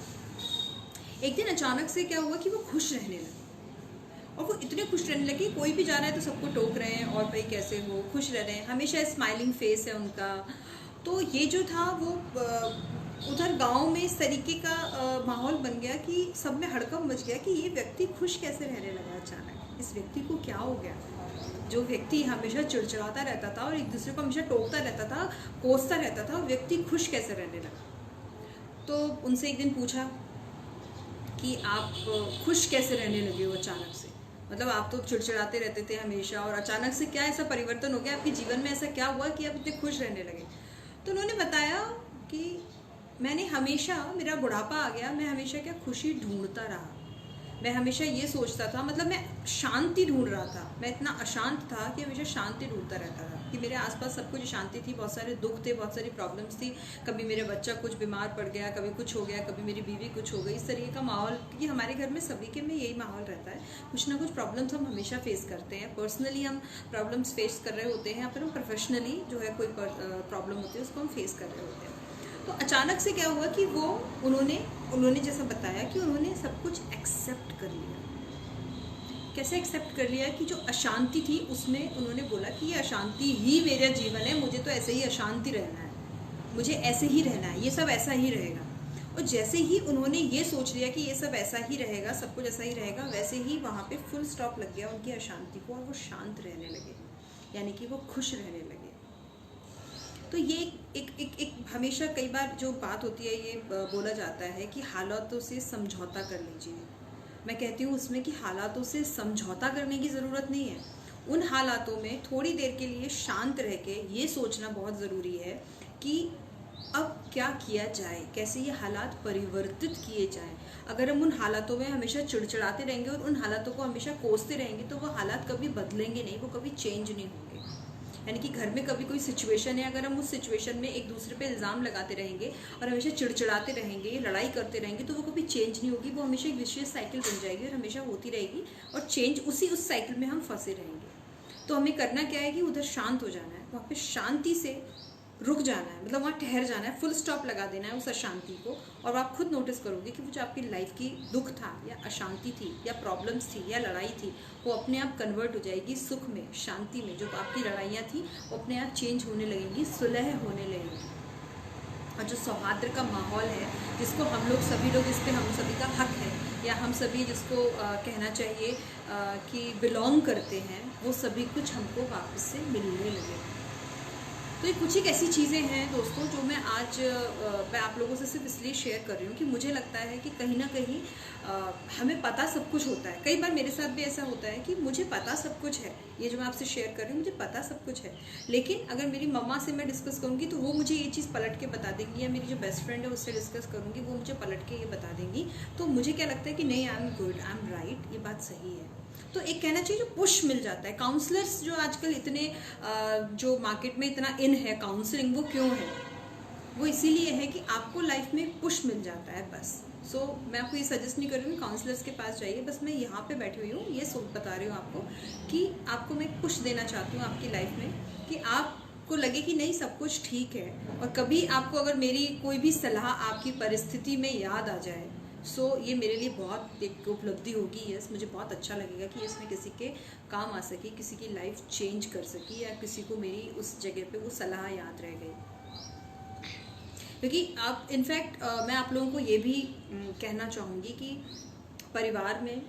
एक दिन अचानक से क्या हुआ कि वो खुश रहने लगे, और वो इतने खुश रहने लगे, कोई भी जा रहा है तो सबको टोक रहे हैं और भाई कैसे हो, खुश रह रहे हैं, हमेशा स्माइलिंग फेस है उनका। तो ये जो था वो उधर गांव में इस तरीके का माहौल बन गया कि सब में हड़कंप मच गया कि ये व्यक्ति खुश कैसे रहने लगा अचानक, इस व्यक्ति को क्या हो गया। जो व्यक्ति हमेशा चिड़चिड़ाता रहता था और एक दूसरे को हमेशा टोकता रहता था, कोसता रहता था, व्यक्ति खुश कैसे रहने लगा। तो उनसे एक दिन पूछा कि आप खुश कैसे रहने लगे हो अचानक से, मतलब आप तो चिड़चिड़ाते रहते थे हमेशा, और अचानक से क्या ऐसा परिवर्तन हो गया आपके जीवन में, ऐसा क्या हुआ कि आप इतने खुश रहने लगे। तो उन्होंने बताया कि मैंने हमेशा, मेरा बुढ़ापा आ गया, मैं हमेशा क्या खुशी ढूंढता रहा, मैं हमेशा ये सोचता था, मतलब मैं शांति ढूंढ रहा था, मैं इतना अशांत था कि हमेशा शांति ढूंढता रहता था कि मेरे आसपास सब कुछ शांति थी, बहुत सारे दुख थे, बहुत सारी प्रॉब्लम्स थी, कभी मेरा बच्चा कुछ बीमार पड़ गया, कभी कुछ हो गया, कभी मेरी बीवी कुछ हो गई, इस तरीके का माहौल, क्योंकि हमारे घर में सभी के में यही माहौल रहता है, कुछ ना कुछ प्रॉब्लम्स हम हमेशा फेस करते हैं। पर्सनली हम प्रॉब्लम्स फेस कर रहे होते हैं, या फिर हम प्रोफेशनली जो है कोई प्रॉब्लम होती है उसको हम फेस कर रहे होते हैं। तो अचानक से क्या हुआ कि वो उन्होंने जैसा बताया कि उन्होंने सब कुछ एक्सेप्ट कर लिया। कैसे एक्सेप्ट कर लिया कि जो अशांति थी उसमें उन्होंने बोला कि ये अशांति ही मेरा जीवन है, मुझे तो ऐसे ही अशांति रहना है, मुझे ऐसे ही रहना है, ये सब ऐसा ही रहेगा। और जैसे ही उन्होंने ये सोच लिया कि ये सब ऐसा ही रहेगा, सब कुछ ऐसा ही रहेगा, वैसे ही वहाँ पे फुल स्टॉप लग गया उनकी अशांति को, और वो शांत रहने लगे, यानी कि वो खुश रहने लगे। तो ये एक हमेशा कई बार जो बात होती है, ये बोला जाता है कि हालातों से समझौता कर लीजिए। मैं कहती हूँ उसमें कि हालातों से समझौता करने की ज़रूरत नहीं है, उन हालातों में थोड़ी देर के लिए शांत रह के ये सोचना बहुत ज़रूरी है कि अब क्या किया जाए, कैसे ये हालात परिवर्तित किए जाएं। अगर हम उन हालातों में हमेशा चिड़चिड़ाते रहेंगे और उन हालातों को हमेशा कोसते रहेंगे तो वो हालात कभी बदलेंगे नहीं, वो कभी चेंज नहीं होंगे। यानी कि घर में कभी कोई सिचुएशन है, अगर हम उस सिचुएशन में एक दूसरे पे इल्ज़ाम लगाते रहेंगे और हमेशा चिड़चिड़ाते रहेंगे, लड़ाई करते रहेंगे, तो वो कभी चेंज नहीं होगी, वो हमेशा एक विशेष साइकिल बन जाएगी और हमेशा होती रहेगी, और चेंज उस साइकिल में हम फंसे रहेंगे। तो हमें करना क्या है कि उधर शांत हो जाना है, वहाँ पे शांति से रुक जाना है, मतलब वहाँ ठहर जाना है, फुल स्टॉप लगा देना है उस अशांति को, और आप खुद नोटिस करोगे कि वो जो आपकी लाइफ की दुख था या अशांति थी या प्रॉब्लम्स थी या लड़ाई थी, वो अपने आप कन्वर्ट हो जाएगी सुख में, शांति में। जो आपकी लड़ाइयाँ थी वो अपने आप चेंज होने लगेंगी, सुलह होने लगेंगी, और जो सौहार्द का माहौल है, जिसको हम लोग सभी लोग, इस पर हम सभी का हक है, या हम सभी जिसको कहना चाहिए कि बिलोंग करते हैं, वो सभी कुछ हमको वापस से मिलने लगेगा। तो ये कुछ एक ऐसी चीज़ें हैं दोस्तों जो मैं आज मैं आप लोगों से सिर्फ इसलिए शेयर कर रही हूँ कि मुझे लगता है कि कहीं ना कहीं हमें पता सब कुछ होता है। कई बार मेरे साथ भी ऐसा होता है कि मुझे पता सब कुछ है, ये जो मैं आपसे शेयर कर रही हूँ मुझे पता सब कुछ है, लेकिन अगर मेरी मम्मा से मैं डिस्कस करूँगी तो वो मुझे ये चीज़ पलट के बता देंगी, या मेरी जो बेस्ट फ्रेंड है उससे डिस्कस करूँगी, वो मुझे पलट के ये बता देंगी, तो मुझे क्या लगता है कि नहीं, I am good, I am right, ये बात सही है। तो एक कहना चाहिए जो पुश मिल जाता है। काउंसलर्स जो आजकल इतने जो मार्केट में इतना इन है काउंसलिंग, वो क्यों है? वो इसीलिए है कि आपको लाइफ में पुश मिल जाता है बस। सो मैं आपको ये सजेस्ट नहीं कर रही हूँ काउंसलर्स के पास जाइए, बस मैं यहाँ पे बैठी हुई हूँ, ये बता रही हूँ आपको कि आपको मैं पुश देना चाहती हूँ आपकी लाइफ में, कि आपको लगे कि नहीं सब कुछ ठीक है। और कभी आपको अगर मेरी कोई भी सलाह आपकी परिस्थिति में याद आ जाए, सो ये मेरे लिए बहुत एक उपलब्धि होगी। यस, मुझे बहुत अच्छा लगेगा कि इसमें किसी के काम आ सकी, किसी की लाइफ चेंज कर सकी, या किसी को मेरी उस जगह पे वो सलाह याद रह गई। क्योंकि आप इनफैक्ट मैं आप लोगों को ये भी कहना चाहूँगी कि परिवार में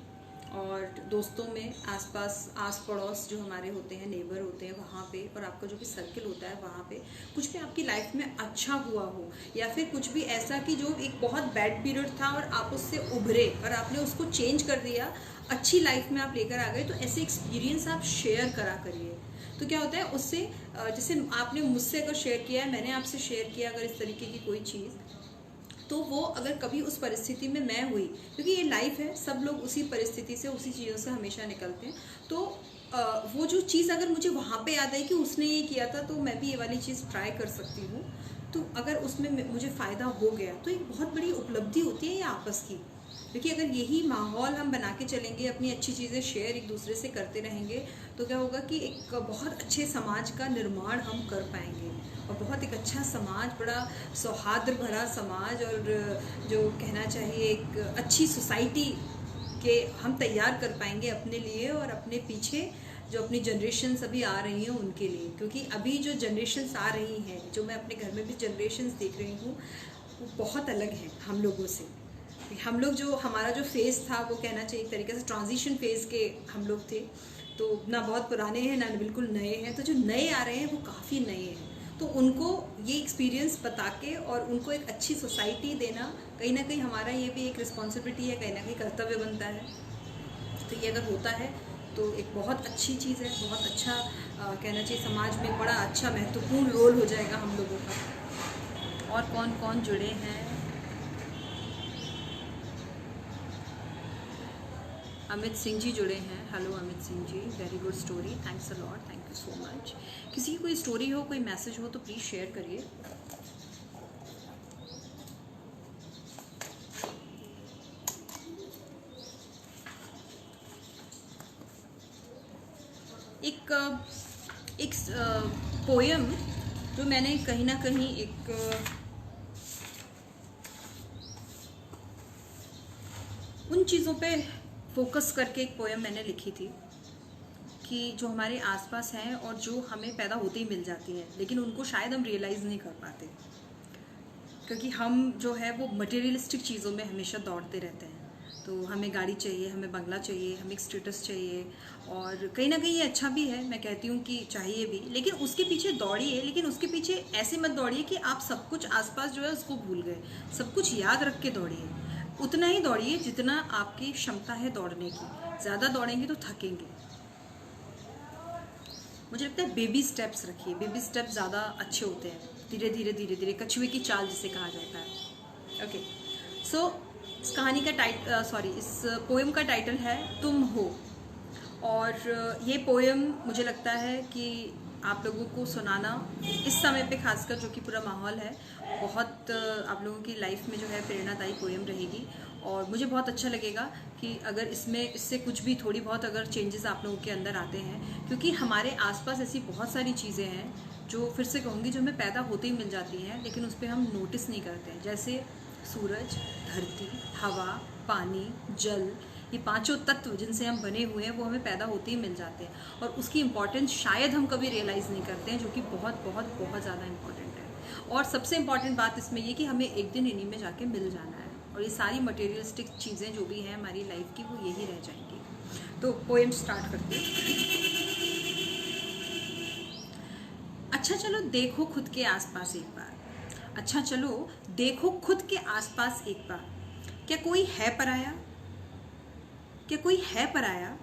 और दोस्तों में, आसपास आस पड़ोस जो हमारे होते हैं, नेबर होते हैं, वहाँ पे, और आपका जो भी सर्किल होता है वहाँ पे, कुछ भी आपकी लाइफ में अच्छा हुआ हो, या फिर कुछ भी ऐसा कि जो एक बहुत बैड पीरियड था और आप उससे उभरे और आपने उसको चेंज कर दिया, अच्छी लाइफ में आप लेकर आ गए, तो ऐसे एक्सपीरियंस आप शेयर करा करिए। तो क्या होता है उससे, जैसे आपने मुझसे अगर शेयर किया है, मैंने आपसे शेयर किया अगर इस तरीके की कोई चीज़, तो वो अगर कभी उस परिस्थिति में मैं हुई, क्योंकि ये लाइफ है, सब लोग उसी परिस्थिति से, उसी चीज़ों से हमेशा निकलते हैं, तो वो जो चीज़ अगर मुझे वहाँ पे याद आई कि उसने ये किया था, तो मैं भी ये वाली चीज़ ट्राई कर सकती हूँ। तो अगर उसमें मुझे फ़ायदा हो गया तो एक बहुत बड़ी उपलब्धि होती है ये आपस की, क्योंकि अगर यही माहौल हम बना के चलेंगे, अपनी अच्छी चीज़ें शेयर एक दूसरे से करते रहेंगे, तो क्या होगा कि एक बहुत अच्छे समाज का निर्माण हम कर पाएंगे। और बहुत एक अच्छा समाज, बड़ा सौहार्द भरा समाज, और जो कहना चाहिए एक अच्छी सोसाइटी के हम तैयार कर पाएंगे अपने लिए और अपने पीछे जो अपनी जनरेशन्स अभी आ रही हैं उनके लिए। क्योंकि अभी जो जनरेशन्स आ रही हैं, जो मैं अपने घर में भी जनरेशन्स देख रही हूँ, वो बहुत अलग हैं हम लोगों से। हम लोग जो हमारा जो फेज़ था, वो कहना चाहिए एक तरीके से ट्रांजिशन फेज़ के हम लोग थे, तो ना बहुत पुराने हैं ना बिल्कुल नए हैं। तो जो नए आ रहे हैं वो काफ़ी नए हैं, तो उनको ये एक्सपीरियंस बता के और उनको एक अच्छी सोसाइटी देना कहीं ना कहीं हमारा ये भी एक रिस्पॉन्सिबिलिटी है, कहीं ना कहीं कर्तव्य बनता है। तो ये अगर होता है तो एक बहुत अच्छी चीज़ है, बहुत अच्छा कहना चाहिए समाज में बड़ा अच्छा महत्वपूर्ण रोल हो जाएगा हम लोगों का। और कौन कौन जुड़े हैं? अमित सिंह जी जुड़े हैं। Hello Amit Singh ji, very good story, thanks a lot, thank you so much. किसी की कोई स्टोरी हो, कोई मैसेज हो तो प्लीज़ शेयर करिए। एक पोयम जो मैंने कहीं ना कहीं एक उन चीज़ों पे फोकस करके एक पोयम मैंने लिखी थी कि जो हमारे आसपास हैं और जो हमें पैदा होते ही मिल जाती हैं, लेकिन उनको शायद हम रियलाइज़ नहीं कर पाते, क्योंकि हम जो है वो मटेरियलिस्टिक चीज़ों में हमेशा दौड़ते रहते हैं। तो हमें गाड़ी चाहिए, हमें बंगला चाहिए, हमें एक स्टेटस चाहिए, और कहीं ना कहीं ये अच्छा भी है, मैं कहती हूँ कि चाहिए भी, लेकिन उसके पीछे दौड़िए, लेकिन उसके पीछे ऐसे मत दौड़िए कि आप सब कुछ आसपास जो है उसको भूल गए। सब कुछ याद रख के दौड़िए, उतना ही दौड़िए जितना आपकी क्षमता है दौड़ने की। ज़्यादा दौड़ेंगे तो थकेंगे। मुझे लगता है बेबी स्टेप्स रखिए, बेबी स्टेप्स ज़्यादा अच्छे होते हैं, धीरे धीरे धीरे धीरे, कछुए की चाल जिसे कहा जाता है। ओके, सो इस कहानी का इस पोएम का टाइटल है तुम हो। और ये पोएम मुझे लगता है कि आप लोगों को सुनाना इस समय पे खासकर जो कि पूरा माहौल है, बहुत आप लोगों की लाइफ में जो है प्रेरणादायी पोएम रहेगी। और मुझे बहुत अच्छा लगेगा कि अगर इससे कुछ भी थोड़ी बहुत अगर चेंजेस आप लोगों के अंदर आते हैं, क्योंकि हमारे आसपास ऐसी बहुत सारी चीज़ें हैं जो फिर से कहूँगी जो हमें पैदा होते ही मिल जाती हैं, लेकिन उस पर हम नोटिस नहीं करते हैं। जैसे सूरज, धरती, हवा, पानी, जल, ये पांचों तत्व जिनसे हम बने हुए हैं वो हमें पैदा होते ही मिल जाते हैं, और उसकी इम्पोर्टेंस शायद हम कभी रियलाइज़ नहीं करते हैं, जो कि बहुत बहुत बहुत ज़्यादा इम्पॉर्टेंट है। और सबसे इम्पॉर्टेंट बात इसमें ये कि हमें एक दिन इन्हीं में जाके मिल जाना है, और ये सारी मटेरियलिस्टिक चीज़ें जो भी हैं हमारी लाइफ की, वो यही रह जाएंगी। तो पोएम स्टार्ट करते हैं। अच्छा चलो देखो खुद के आसपास एक बार, अच्छा चलो देखो खुद के आसपास एक बार, क्या कोई है पराया, क्या कोई है पराया,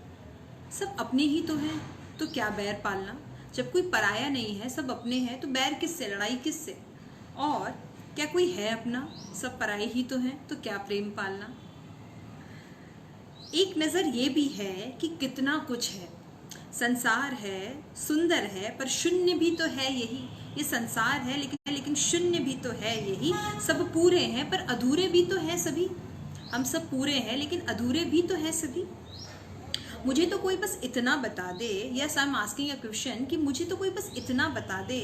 सब अपने ही तो हैं, तो क्या बैर पालना। जब कोई पराया नहीं है, सब अपने हैं, तो बैर किससे, लड़ाई किससे। और क्या कोई है अपना, सब पराए ही तो हैं, तो क्या प्रेम पालना। एक नज़र ये भी है कि कितना कुछ है, संसार है, सुंदर है, पर शून्य भी तो है यही। ये संसार है लेकिन शून्य भी तो है यही। सब पूरे हैं पर अधूरे भी तो है सभी। हम सब पूरे हैं लेकिन अधूरे भी तो है सभी। मुझे तो कोई बस इतना बता दे, yes I am asking a question, कि मुझे तो कोई बस इतना बता दे,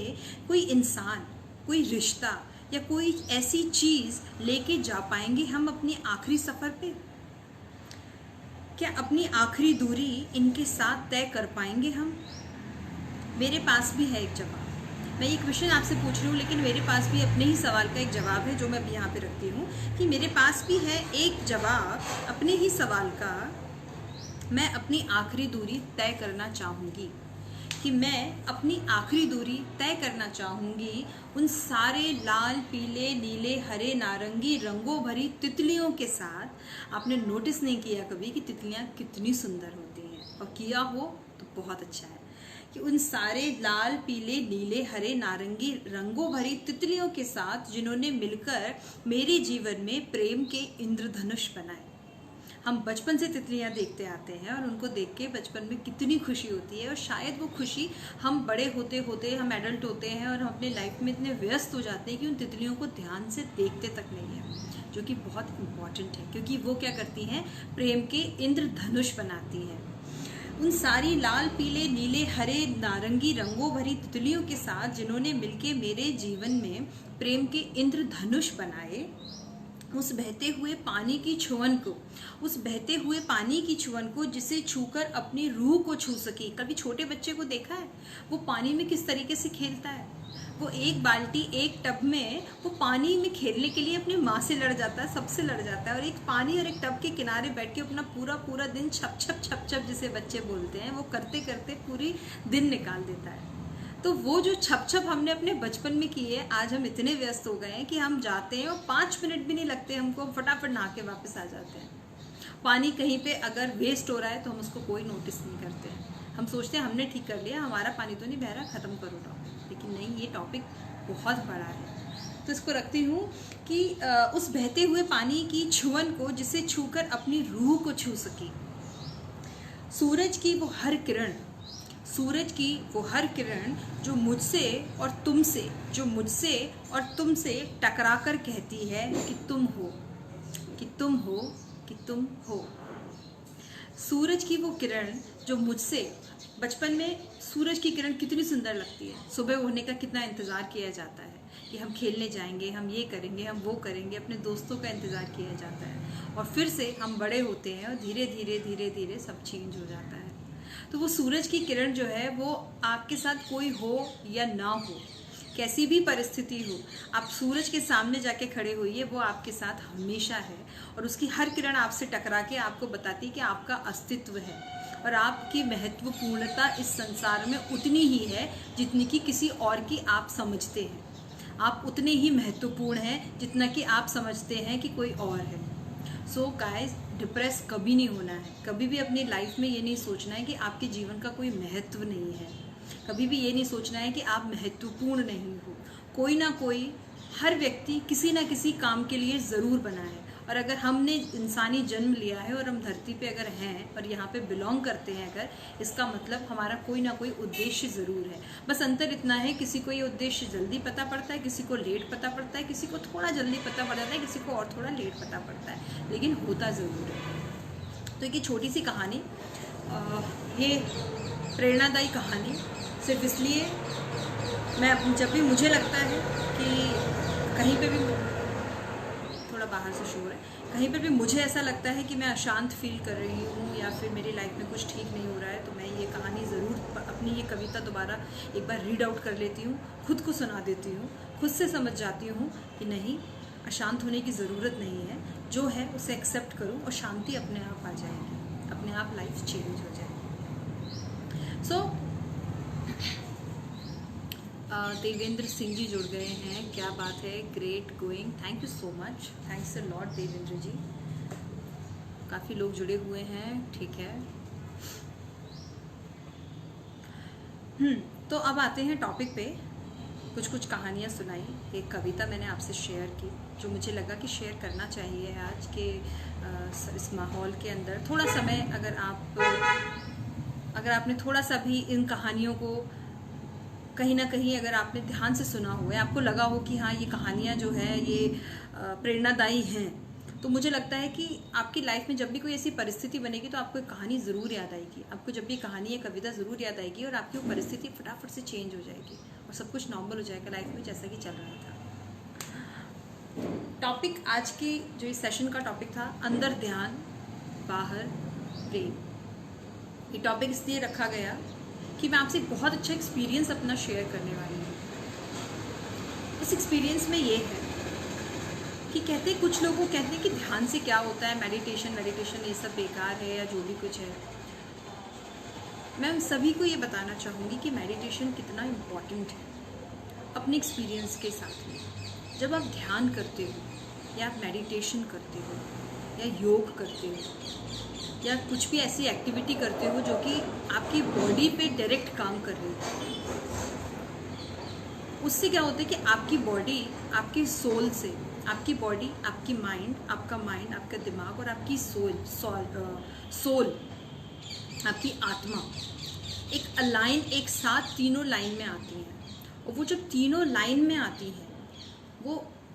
कोई इंसान, कोई रिश्ता या कोई ऐसी चीज़ लेके जा पाएंगे हम अपने आखिरी सफ़र पे। क्या अपनी आखिरी दूरी इनके साथ तय कर पाएंगे हम। मेरे पास भी है एक जवाब। मैं ये क्वेश्चन आपसे पूछ रही हूँ, लेकिन मेरे पास भी अपने ही सवाल का एक जवाब है जो मैं अभी यहाँ पे रखती हूँ, कि मेरे पास भी है एक जवाब अपने ही सवाल का। मैं अपनी आखिरी दूरी तय करना चाहूँगी, कि मैं अपनी आखिरी दूरी तय करना चाहूँगी उन सारे लाल, पीले, नीले, हरे, नारंगी रंगों भरी तितलियों के साथ। आपने नोटिस नहीं किया कभी कि तितलियाँ कितनी सुंदर होती हैं, और किया हो तो बहुत अच्छा है, कि उन सारे लाल, पीले, नीले, हरे, नारंगी रंगों भरी तितलियों के साथ जिन्होंने मिलकर मेरे जीवन में प्रेम के इंद्रधनुष बनाए। हम बचपन से तितलियां देखते आते हैं और उनको देख के बचपन में कितनी खुशी होती है, और शायद वो खुशी हम बड़े होते होते, हम एडल्ट होते हैं और हम अपने लाइफ में इतने व्यस्त हो जाते हैं कि उन तितलियों को ध्यान से देखते तक नहीं है, जो कि बहुत इम्पॉर्टेंट है, क्योंकि वो क्या करती हैं, प्रेम के इंद्रधनुष बनाती हैं। उन सारी लाल, पीले, नीले, हरे, नारंगी रंगों भरी तितलियों के साथ जिन्होंने मिलके मेरे जीवन में प्रेम के इंद्रधनुष बनाए, उस बहते हुए पानी की छुअन को, उस बहते हुए पानी की छुअन को जिसे छूकर अपनी रूह को छू सकी। कभी छोटे बच्चे को देखा है वो पानी में किस तरीके से खेलता है? वो एक बाल्टी, एक टब में वो पानी में खेलने के लिए अपनी माँ से लड़ जाता है, सबसे लड़ जाता है, और एक पानी और एक टब के किनारे बैठ के अपना पूरा पूरा दिन छप छप छप छप जिसे बच्चे बोलते हैं, वो करते करते पूरी दिन निकाल देता है। तो वो जो छप छप हमने अपने बचपन में की है, आज हम इतने व्यस्त हो गए हैं कि हम जाते हैं और 5 मिनट भी नहीं लगते हमको, फटाफट नहा के वापस आ जाते हैं। पानी कहीं पे अगर वेस्ट हो रहा है तो हम उसको कोई नोटिस नहीं करते हैं, हम सोचते हैं हमने ठीक कर लिया, हमारा पानी तो नहीं बह रहा, ख़त्म करो टॉपिक। लेकिन नहीं, ये टॉपिक बहुत बड़ा है। तो इसको रखती हूँ कि उस बहते हुए पानी की छुअन को जिसे छूकर अपनी रूह को छू सकी। सूरज की वो हर किरण, सूरज की वो हर किरण जो मुझसे और तुमसे, जो मुझसे और तुमसे टकरा कर कहती है कि तुम हो, कि तुम हो, कि तुम हो। सूरज की वो किरण जो मुझसे, बचपन में सूरज की किरण कितनी सुंदर लगती है, सुबह होने का कितना इंतज़ार किया जाता है कि हम खेलने जाएंगे, हम ये करेंगे, हम वो करेंगे, अपने दोस्तों का इंतज़ार किया जाता है, और फिर से हम बड़े होते हैं और धीरे धीरे धीरे धीरे सब चेंज हो जाता है। तो वो सूरज की किरण जो है वो आपके साथ कोई हो या ना हो, कैसी भी परिस्थिति हो, आप सूरज के सामने जाके खड़े होइए, वो आपके साथ हमेशा है, और उसकी हर किरण आपसे टकरा के आपको बताती है कि आपका अस्तित्व है और आपकी महत्वपूर्णता इस संसार में उतनी ही है जितनी कि किसी और की आप समझते हैं। आप उतने ही महत्वपूर्ण हैं जितना कि आप समझते हैं कि कोई और है। सो गाइस, डिप्रेस कभी नहीं होना है, कभी भी अपनी लाइफ में ये नहीं सोचना है कि आपके जीवन का कोई महत्व नहीं है, कभी भी ये नहीं सोचना है कि आप महत्वपूर्ण नहीं हो। कोई ना कोई, हर व्यक्ति किसी ना किसी काम के लिए ज़रूर बना है, और अगर हमने इंसानी जन्म लिया है और हम धरती पे अगर हैं और यहाँ पे बिलोंग करते हैं अगर, इसका मतलब हमारा कोई ना कोई उद्देश्य ज़रूर है। बस अंतर इतना है, किसी को ये उद्देश्य जल्दी पता पड़ता है, किसी को लेट पता पड़ता है, किसी को थोड़ा जल्दी पता पड़ जाता है, किसी को और थोड़ा लेट पता पड़ता है, लेकिन होता ज़रूर है। तो एक छोटी सी कहानी, ये प्रेरणादायी कहानी सिर्फ इसलिए, मैं जब भी मुझे लगता है कि कहीं पे भी, थोड़ा बाहर से शोर है, कहीं पर भी मुझे ऐसा लगता है कि मैं अशांत फील कर रही हूँ या फिर मेरी लाइफ में कुछ ठीक नहीं हो रहा है, तो मैं ये कहानी ज़रूर, अपनी ये कविता दोबारा एक बार रीड आउट कर लेती हूँ, खुद को सुना देती हूँ, खुद से समझ जाती हूँ कि नहीं, अशांत होने की ज़रूरत नहीं है, जो है उसे एक्सेप्ट करूँ और शांति अपने आप आ जाएगी, अपने आप लाइफ चेंज हो जाएगी। सो देवेंद्र सिंह जी जुड़ गए हैं, क्या बात है, great going, thank you so much, thanks a lot Devendra ji. काफ़ी लोग जुड़े हुए हैं, ठीक है। तो अब आते हैं टॉपिक पे। कुछ कुछ कहानियाँ सुनाई, एक कविता मैंने आपसे शेयर की जो मुझे लगा कि शेयर करना चाहिए आज के इस माहौल के अंदर। थोड़ा समय अगर आपने थोड़ा सा भी इन कहानियों को कहीं ना कहीं अगर आपने ध्यान से सुना हुआ है, आपको लगा हो कि हाँ ये कहानियाँ जो है ये प्रेरणादायी हैं, तो मुझे लगता है कि आपकी लाइफ में जब भी कोई ऐसी परिस्थिति बनेगी तो आपको एक कहानी ज़रूर याद आएगी, आपको जब भी कहानी या कविता ज़रूर याद आएगी और आपकी वो परिस्थिति फटाफट से चेंज हो जाएगी और सब कुछ नॉर्मल हो जाएगा लाइफ में जैसा कि चल रहा था। टॉपिक आज की जो इस सेशन का टॉपिक था, अंदर ध्यान बाहर प्रेम। ये टॉपिक इसलिए रखा गया कि मैं आपसे एक बहुत अच्छा एक्सपीरियंस अपना शेयर करने वाली हूँ। उस एक्सपीरियंस में ये है कि कुछ लोग कहते हैं कि ध्यान से क्या होता है, मेडिटेशन ये सब बेकार है या जो भी कुछ है। मैं उन सभी को ये बताना चाहूँगी कि मेडिटेशन कितना इम्पॉर्टेंट है। अपने एक्सपीरियंस के साथ में जब आप ध्यान करते हो या आप मेडिटेशन करते हो या योग करते हो या कुछ भी ऐसी एक्टिविटी करते हो जो कि आपकी बॉडी पे डायरेक्ट काम कर रही है, उससे क्या होता है कि आपकी बॉडी आपकी सोल से, आपकी बॉडी, आपकी माइंड, आपका दिमाग और आपकी सोल, आपकी आत्मा एक अलाइन, एक साथ तीनों लाइन में आती हैं। और वो जब तीनों लाइन में आती हैं,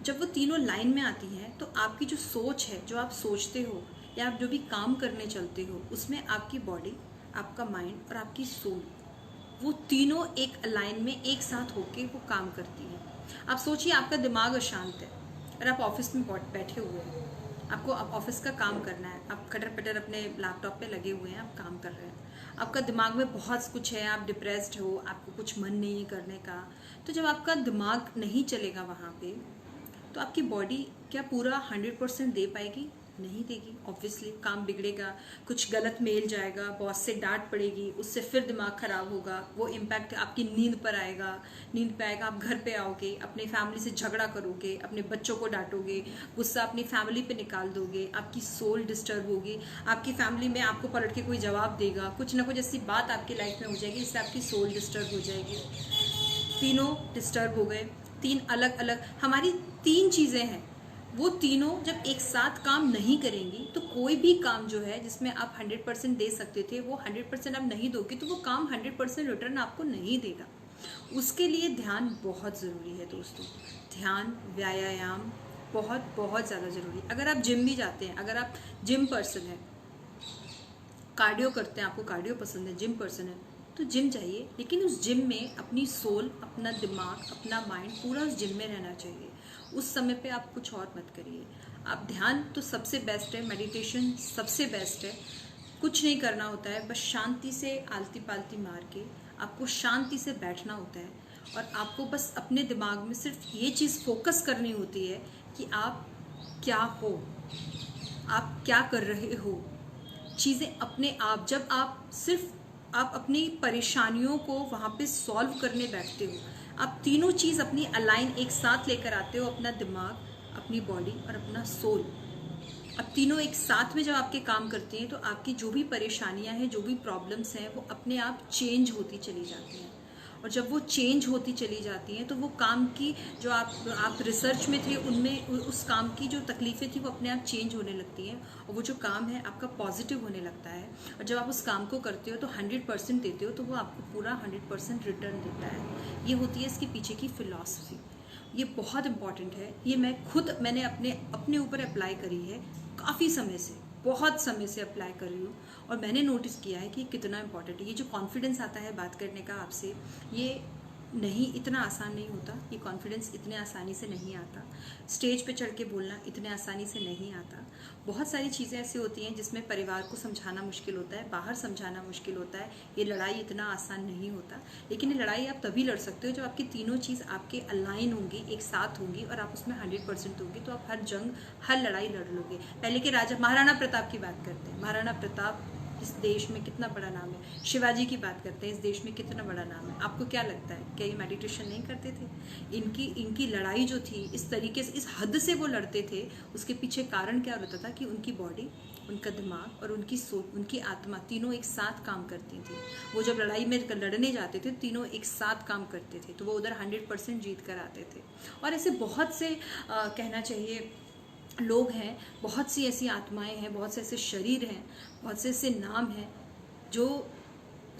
जब वो तीनों लाइन में आती हैं, तो आपकी जो सोच है, जो आप सोचते हो या आप जो भी काम करने चलते हो, उसमें आपकी बॉडी, आपका माइंड और आपकी सोल, वो तीनों एक अलाइन में एक साथ होके वो काम करती है। आप सोचिए, आपका दिमाग अशांत है और आप ऑफिस में बैठे हुए हैं, आपको ऑफिस का काम करना है, आप खटर पटर अपने लैपटॉप पे लगे हुए हैं, आप काम कर रहे हैं, आपका दिमाग में बहुत कुछ है, आप डिप्रेस्ड हो, आपको कुछ मन नहीं है करने का। तो जब आपका दिमाग नहीं चलेगा वहाँ पे, तो आपकी बॉडी क्या पूरा 100% दे पाएगी? नहीं देगी। ऑब्वियसली काम बिगड़ेगा, कुछ गलत मेल जाएगा, बॉस से डांट पड़ेगी, उससे फिर दिमाग खराब होगा, वो इम्पैक्ट आपकी नींद पर आएगा। आप घर पे आओगे, अपने फैमिली से झगड़ा करोगे, अपने बच्चों को डांटोगे, गुस्सा अपनी फैमिली पे निकाल दोगे, आपकी सोल डिस्टर्ब होगी, आपकी फैमिली में आपको पलट के कोई जवाब देगा, कुछ ना कुछ ऐसी बात आपकी लाइफ में हो जाएगी जिससे आपकी सोल डिस्टर्ब हो जाएगी। तीनों डिस्टर्ब हो गए। तीन अलग अलग हमारी तीन चीज़ें हैं, वो तीनों जब एक साथ काम नहीं करेंगी तो कोई भी काम जो है जिसमें आप 100% दे सकते थे, वो 100% आप नहीं दोगे तो वो काम 100% रिटर्न आपको नहीं देगा। उसके लिए ध्यान बहुत ज़रूरी है दोस्तों। ध्यान, व्यायाम बहुत बहुत ज़्यादा ज़रूरी है। अगर आप जिम भी जाते हैं, अगर आप जिम पर्सन हैं, कार्डियो करते हैं, आपको कार्डियो पसंद है, जिम पर्सन है, तो जिम जाइए, लेकिन उस जिम में अपनी सोल, अपना दिमाग, अपना माइंड पूरा उस जिम में रहना चाहिए। उस समय पे आप कुछ और मत करिए। आप ध्यान तो सबसे बेस्ट है, मेडिटेशन सबसे बेस्ट है। कुछ नहीं करना होता है, बस शांति से आलती पालती मार के आपको शांति से बैठना होता है और आपको बस अपने दिमाग में सिर्फ ये चीज़ फोकस करनी होती है कि आप क्या हो, आप क्या कर रहे हो। चीज़ें अपने आप, जब आप अपनी परेशानियों को वहाँ पे सॉल्व करने बैठते हो, आप तीनों चीज़ अपनी अलाइन एक साथ लेकर आते हो, अपना दिमाग, अपनी बॉडी और अपना सोल। अब तीनों एक साथ में जब आपके काम करती हैं तो आपकी जो भी परेशानियां हैं, जो भी प्रॉब्लम्स हैं, वो अपने आप चेंज होती चली जाती हैं। और जब वो चेंज होती चली जाती हैं तो वो काम की जो आप रिसर्च में थे, उनमें उस काम की जो तकलीफ़ें थी वो अपने आप चेंज होने लगती हैं और वो जो काम है आपका पॉजिटिव होने लगता है। और जब आप उस काम को करते हो तो 100% देते हो, तो वो आपको पूरा 100% रिटर्न देता है। ये होती है इसके पीछे की फ़िलॉसफी। ये बहुत इम्पॉर्टेंट है। ये मैंने अपने ऊपर अप्लाई करी है, काफ़ी समय से, बहुत समय से अप्लाई कर रही हूँ और मैंने नोटिस किया है कि कितना इम्पॉर्टेंट है। ये जो कॉन्फिडेंस आता है बात करने का आपसे, ये नहीं, इतना आसान नहीं होता। ये कॉन्फिडेंस इतने आसानी से नहीं आता। स्टेज पे चढ़ के बोलना इतने आसानी से नहीं आता। बहुत सारी चीज़ें ऐसी होती हैं जिसमें परिवार को समझाना मुश्किल होता है, बाहर समझाना मुश्किल होता है। ये लड़ाई इतना आसान नहीं होता, लेकिन ये लड़ाई आप तभी लड़ सकते हो जब आपकी तीनों चीज़ आपके अलाइन होंगी, एक साथ होंगी और आप उसमें 100% होंगी, तो आप हर जंग, हर लड़ाई लड़ लोगे। पहले के राजा महाराणा प्रताप की बात करते हैं। महाराणा प्रताप इस देश में कितना बड़ा नाम है। शिवाजी की बात करते हैं, इस देश में कितना बड़ा नाम है। आपको क्या लगता है, क्या ये मेडिटेशन नहीं करते थे? इनकी लड़ाई जो थी, इस तरीके से, इस हद से वो लड़ते थे, उसके पीछे कारण क्या होता था कि उनकी बॉडी, उनका दिमाग और उनकी सोच, उनकी आत्मा तीनों एक साथ काम करती थी। वो जब लड़ाई में लड़ने जाते थे, तीनों एक साथ काम करते थे, तो वो उधर 100% जीत कर आते थे। और ऐसे बहुत से कहना चाहिए लोग हैं, बहुत सी ऐसी आत्माएं हैं, बहुत से ऐसे शरीर हैं, बहुत से ऐसे नाम हैं जो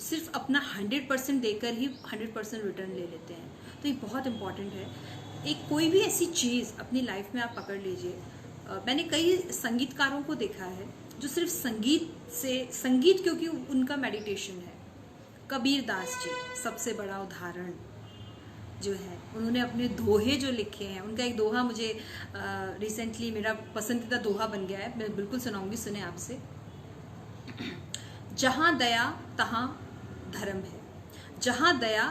सिर्फ अपना 100% देकर ही 100% रिटर्न ले लेते हैं। तो ये बहुत इम्पॉर्टेंट है। एक कोई भी ऐसी चीज़ अपनी लाइफ में आप पकड़ लीजिए। मैंने कई संगीतकारों को देखा है जो सिर्फ संगीत क्योंकि उनका मेडिटेशन है। कबीर दास जी सबसे बड़ा उदाहरण जो है, उन्होंने अपने दोहे जो लिखे हैं, उनका एक दोहा मुझे रिसेंटली मेरा पसंदीदा दोहा बन गया है, मैं बिल्कुल सुनाऊंगी, सुने आपसे। जहाँ दया तहाँ धर्म है, जहाँ दया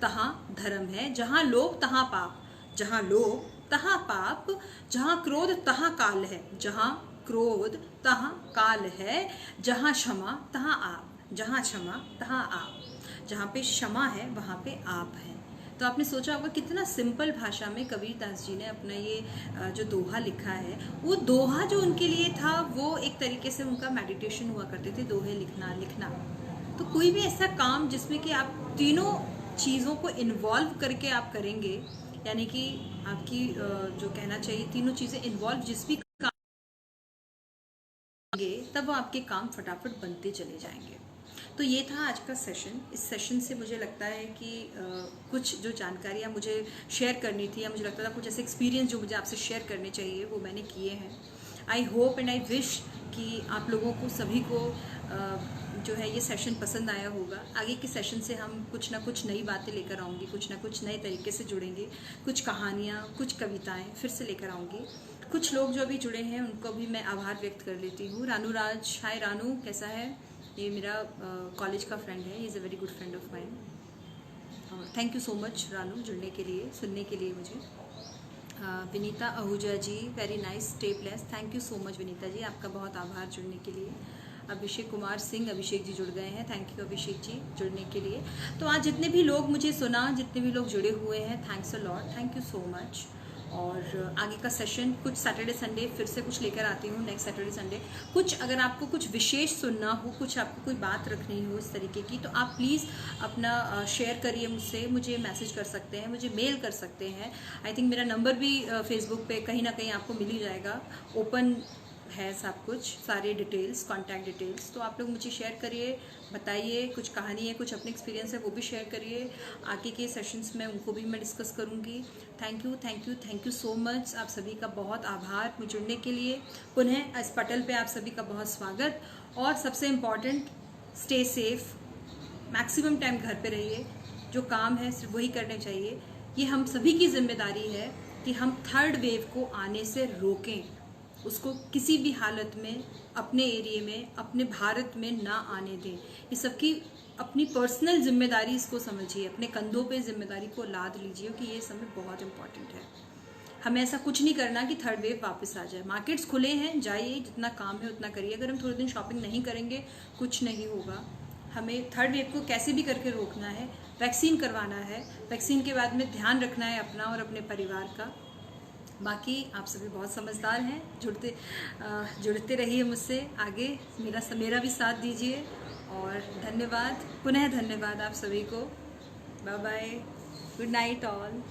तहाँ धर्म है, जहाँ लोभ तहाँ पाप, जहाँ लोभ तहाँ पाप, जहाँ क्रोध तहाँ काल है, जहाँ क्रोध तहाँ काल है, जहाँ क्षमा तहाँ आप, जहाँ क्षमा तहाँ आप, जहाँ पे क्षमा है वहाँ पे आप है। तो आपने सोचा होगा कितना सिंपल भाषा में कबीर दास जी ने अपना ये जो दोहा लिखा है। वो दोहा जो उनके लिए था वो एक तरीके से उनका मेडिटेशन हुआ करते थे, दोहे लिखना। तो कोई भी ऐसा काम जिसमें कि आप तीनों चीज़ों को इन्वॉल्व करके आप करेंगे, यानी कि आपकी जो कहना चाहिए तीनों चीज़ें इन्वॉल्व जिस भी काम तब वो आपके काम फटाफट बनते चले जाएंगे। तो ये था आज का सेशन। इस सेशन से मुझे लगता है कि कुछ जो जानकारियाँ मुझे शेयर करनी थी या मुझे लगता था कुछ ऐसे एक्सपीरियंस जो मुझे आपसे शेयर करने चाहिए वो मैंने किए हैं। I hope and I wish कि आप लोगों को सभी को जो है ये सेशन पसंद आया होगा। आगे के सेशन से हम कुछ ना कुछ नई बातें लेकर आऊँगी, कुछ ना कुछ नए तरीके से जुड़ेंगे, कुछ कहानियाँ, कुछ कविताएँ फिर से लेकर आऊँगी। कुछ लोग जो अभी जुड़े हैं उनको भी मैं आभार व्यक्त कर लेती हूँ। रानू राज, हाय रानू, कैसा है? ये मेरा कॉलेज का फ्रेंड है, is a very good friend of mine. Thank you so much Ranu जुड़ने के लिए, सुनने के लिए मुझे। Vinita Ahuja ji, very nice, stay blessed, thank you so much Vinita ji, आपका बहुत आभार जुड़ने के लिए। अभिषेक कुमार सिंह, अभिषेक जी जुड़ गए हैं, थैंक यू अभिषेक जी जुड़ने के लिए। तो आज जितने भी लोग मुझे सुना, जितने भी लोग जुड़े हुए हैं, thanks a lot, thank you so much. और आगे का सेशन कुछ सैटरडे संडे फिर से कुछ लेकर आती हूँ, नेक्स्ट सैटरडे संडे कुछ। अगर आपको कुछ विशेष सुनना हो, कुछ आपको कोई बात रखनी हो इस तरीके की, तो आप प्लीज़ अपना शेयर करिए मुझसे, मुझे मैसेज कर सकते हैं, मुझे मेल कर सकते हैं। आई थिंक मेरा नंबर भी फेसबुक पे कहीं ना कहीं आपको मिल ही जाएगा, ओपन है सब कुछ, सारे डिटेल्स, कॉन्टैक्ट डिटेल्स। तो आप लोग मुझे शेयर करिए, बताइए, कुछ कहानी है, कुछ अपने एक्सपीरियंस है वो भी शेयर करिए। आगे के सेशंस में उनको भी मैं डिस्कस करूँगी। Thank you, thank you, thank you so much. आप सभी का बहुत आभार मुझे जुड़ने के लिए। पुनः इस पटल पे आप सभी का बहुत स्वागत। और सबसे important, stay safe, maximum time घर पे रहिए, जो काम है सिर्फ वही करने चाहिए। ये हम सभी की जिम्मेदारी है कि हम थर्ड वेव को आने से रोकें, उसको किसी भी हालत में अपने एरिया में, अपने भारत में ना आने दें। ये सबकी अपनी पर्सनल जिम्मेदारी इसको समझिए, अपने कंधों पे जिम्मेदारी को लाद लीजिए कि ये समय बहुत इंपॉर्टेंट है। हमें ऐसा कुछ नहीं करना कि थर्ड वेव वापस आ जाए। मार्केट्स खुले हैं, जाइए, जितना काम है उतना करिए। अगर हम थोड़े दिन शॉपिंग नहीं करेंगे कुछ नहीं होगा। हमें थर्ड वेव को कैसे भी करके रोकना है, वैक्सीन करवाना है, वैक्सीन के बाद में ध्यान रखना है अपना और अपने परिवार का। बाकी आप सभी बहुत समझदार हैं, जुड़ते रहिए मुझसे आगे, मेरा भी साथ दीजिए। और धन्यवाद, पुनः धन्यवाद आप सभी को। Bye bye, good night all.